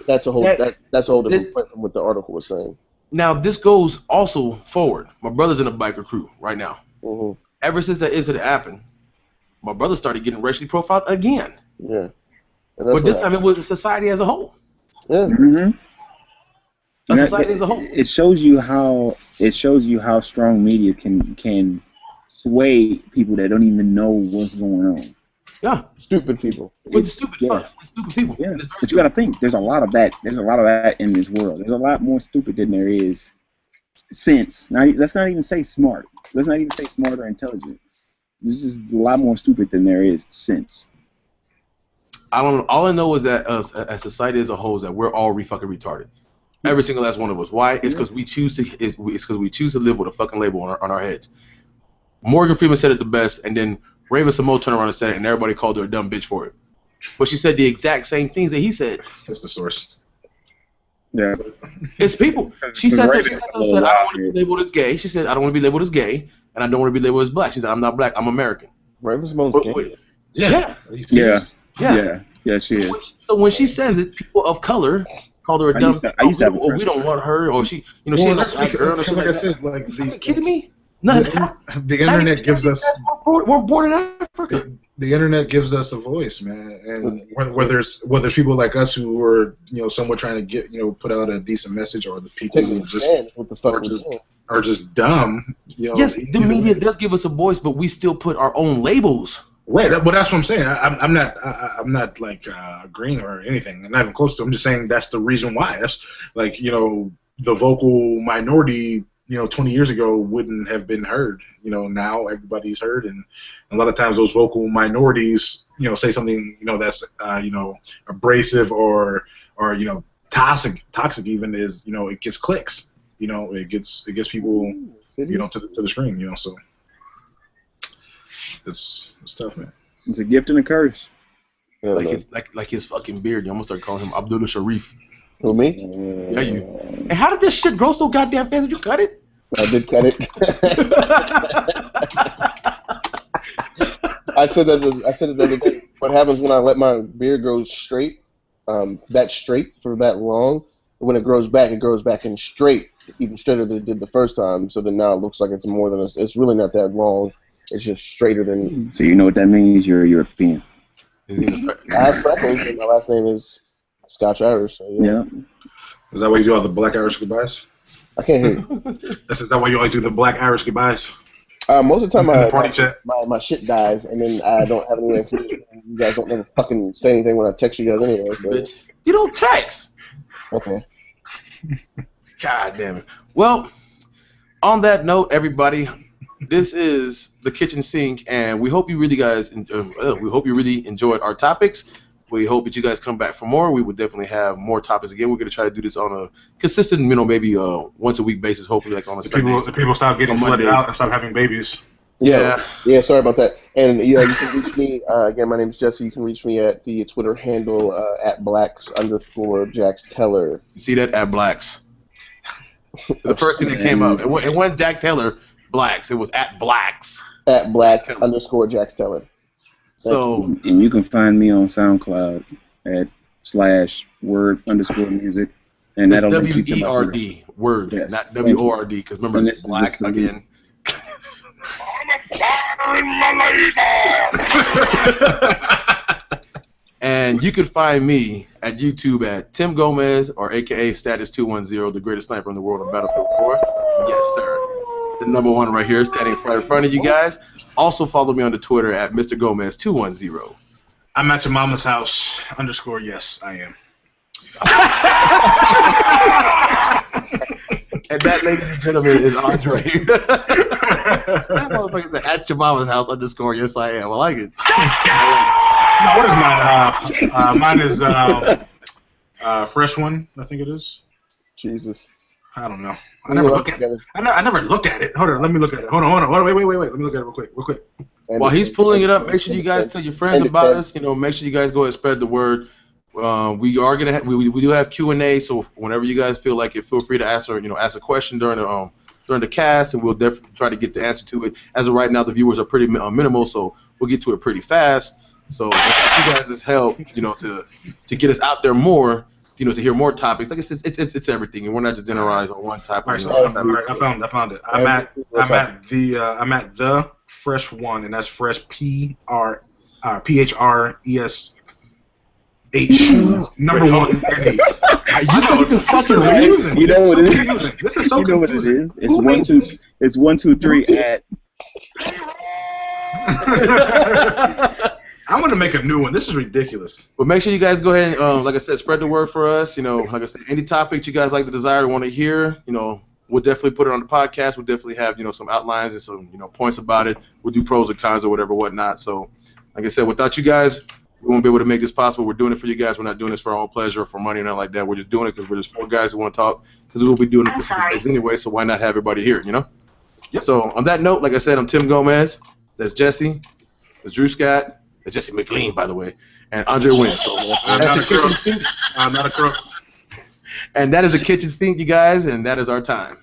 that's a whole that's a whole different point from what the article was saying. Now this goes also forward. My brother's in a biker crew right now. Mm-hmm. Ever since that incident happened, my brother started getting racially profiled again. Yeah. But this time it was a society as a whole. Yeah. Mm-hmm. A society as a whole. It shows you how strong media can sway people that don't even know what's going on. Yeah. Stupid people. With stupid people. Yeah. But you got to think. There's a lot of that. There's a lot of that in this world. There's a lot more stupid than there is sense. Let's not even say smart. Let's not even say smart or intelligent. This is a lot more stupid than there is sense. I don't know. All I know is that as society as a whole is that we're all fucking retarded. Every single last one of us. Why? It's because we choose to. It's because we choose to live with a fucking label on our heads. Morgan Freeman said it the best, and then Raven Simone turned around and said it, and everybody called her a dumb bitch for it. But she said the exact same things that he said. That's the source. Yeah. It's people. She said, I don't want to be labeled as gay. She said, I don't want to be labeled as gay, and I don't want to be labeled as black. She said, I'm not black. I'm American. Raven Simone's gay. Yeah. Yeah, she is. So when she says it, people of color call her a dumb bitch. Or we don't want her, or she, you know, she ain't a black girl or something like that. Like, Are you kidding me? The internet gives us. We're born in Africa. The internet gives us a voice, man, and whether it's people like us who are, you know, somewhat trying to get, you know, put out a decent message, or the people who are just dumb. You know, yes, the media does give us a voice, but we still put our own labels. Right, but that's what I'm saying. I'm not like agreeing or anything. I'm not even close to. I'm just saying that's the reason why. That's like, you know, the vocal minority, you know, 20 years ago wouldn't have been heard. You know, now everybody's heard, and a lot of times those vocal minorities, you know, say something, you know, that's you know, abrasive or you know, toxic even, is, you know, it gets clicks. You know, it gets people, you know, to the screen. You know, so it's tough, man. It's a gift and a curse. Like his fucking beard. You almost start calling him Abdullah Sharif. Who, me? Yeah, you. And how did this shit grow so goddamn fast? Did you cut it? I did cut it. I said it the other day. What happens when I let my beard grow straight, that straight for that long? When it grows back in straight, even straighter than it did the first time. So then now it looks like it's more than it's really not that long. It's just straighter than. So you know what that means? You're a European. I have freckles, and my last name is Scotch Irish. So yeah. Is that why you do all the black Irish goodbyes? I can't hear you. Is that why you always do the black Irish goodbyes? Most of the time, my my shit dies, and then I don't have any way of communicating. You guys don't never fucking say anything when I text you guys anyway. So. You don't text. Okay. God damn it. Well, on that note, everybody, this is the Kitchen Sink, and we hope you really enjoyed our topics. We hope that you guys come back for more. We would definitely have more topics again. We're going to try to do this on a consistent, you know, maybe once a week basis, hopefully like on a Sunday. The people stop getting flooded out and stop having babies. Yeah, sorry about that. And yeah, you can reach me, again, my name is Jesse. You can reach me at the Twitter handle at @blacks_JaxTeller. You see that? At Blacks. The first thing that came up. It wasn't Jack Teller Blacks. It was at Blacks. At Black_JaxTeller. So, and you can find me on SoundCloud at /word_music. And it's that'll link you to my Twitter. WERD, word, yes. Not WORD, because remember, it's black again. And you can find me at YouTube at Tim Gomez, or AKA Status210, the greatest sniper in the world on Battlefield 4. Yes, sir. The #1 right here, standing right in front of you guys. Also follow me on the Twitter at Mr. Gomez210. I'm at your mama's house _ yes, I am. And that, ladies and gentlemen, is Andre. That motherfucker said at your mama's house _ yes, I am. I like it. No, what is mine? Mine is Fresh One, I think it is. Jesus. I don't know. I never look at it. I never look at it. Hold on, let me look at it. Hold on. Wait. Let me look at it real quick. While he's pulling it up, make sure you guys tell your friends about us. You know, make sure you guys go and spread the word. We are gonna we do have Q&A, so whenever you guys feel like it, feel free to ask a question during the cast, and we'll definitely try to get the answer to it. As of right now, the viewers are pretty minimal, so we'll get to it pretty fast. So if you guys' help, you know, to get us out there more, you know, to hear more topics. Like I said, it's everything, and we're not just generalized on one topic. All right, I found it. I'm at the Fresh One, and that's Fresh PHRESH #1. You can fucking read. You know what it is. This is so confusing. It's 1, 2, 3 at. I'm going to make a new one. This is ridiculous. But make sure you guys go ahead and, like I said, spread the word for us. You know, like I said, any topics you guys like to desire or want to hear, you know, we'll definitely put it on the podcast. We'll definitely have, you know, some outlines and some, you know, points about it. We'll do pros and cons or whatever, whatnot. So, like I said, without you guys, We won't be able to make this possible. We're doing it for you guys. We're not doing this for our own pleasure or for money or nothing like that. We're just doing it because we're just 4 guys who want to talk. Because we will be doing it anyway, so why not have everybody here, you know? Yep. So on that note, like I said, I'm Tim Gomez. That's Jesse. That's Drew Scott. That's Jesse McLean, by the way. And Andre Wynn. So that's the kitchen sink. I'm not a crook. And that is the kitchen sink, you guys, and that is our time.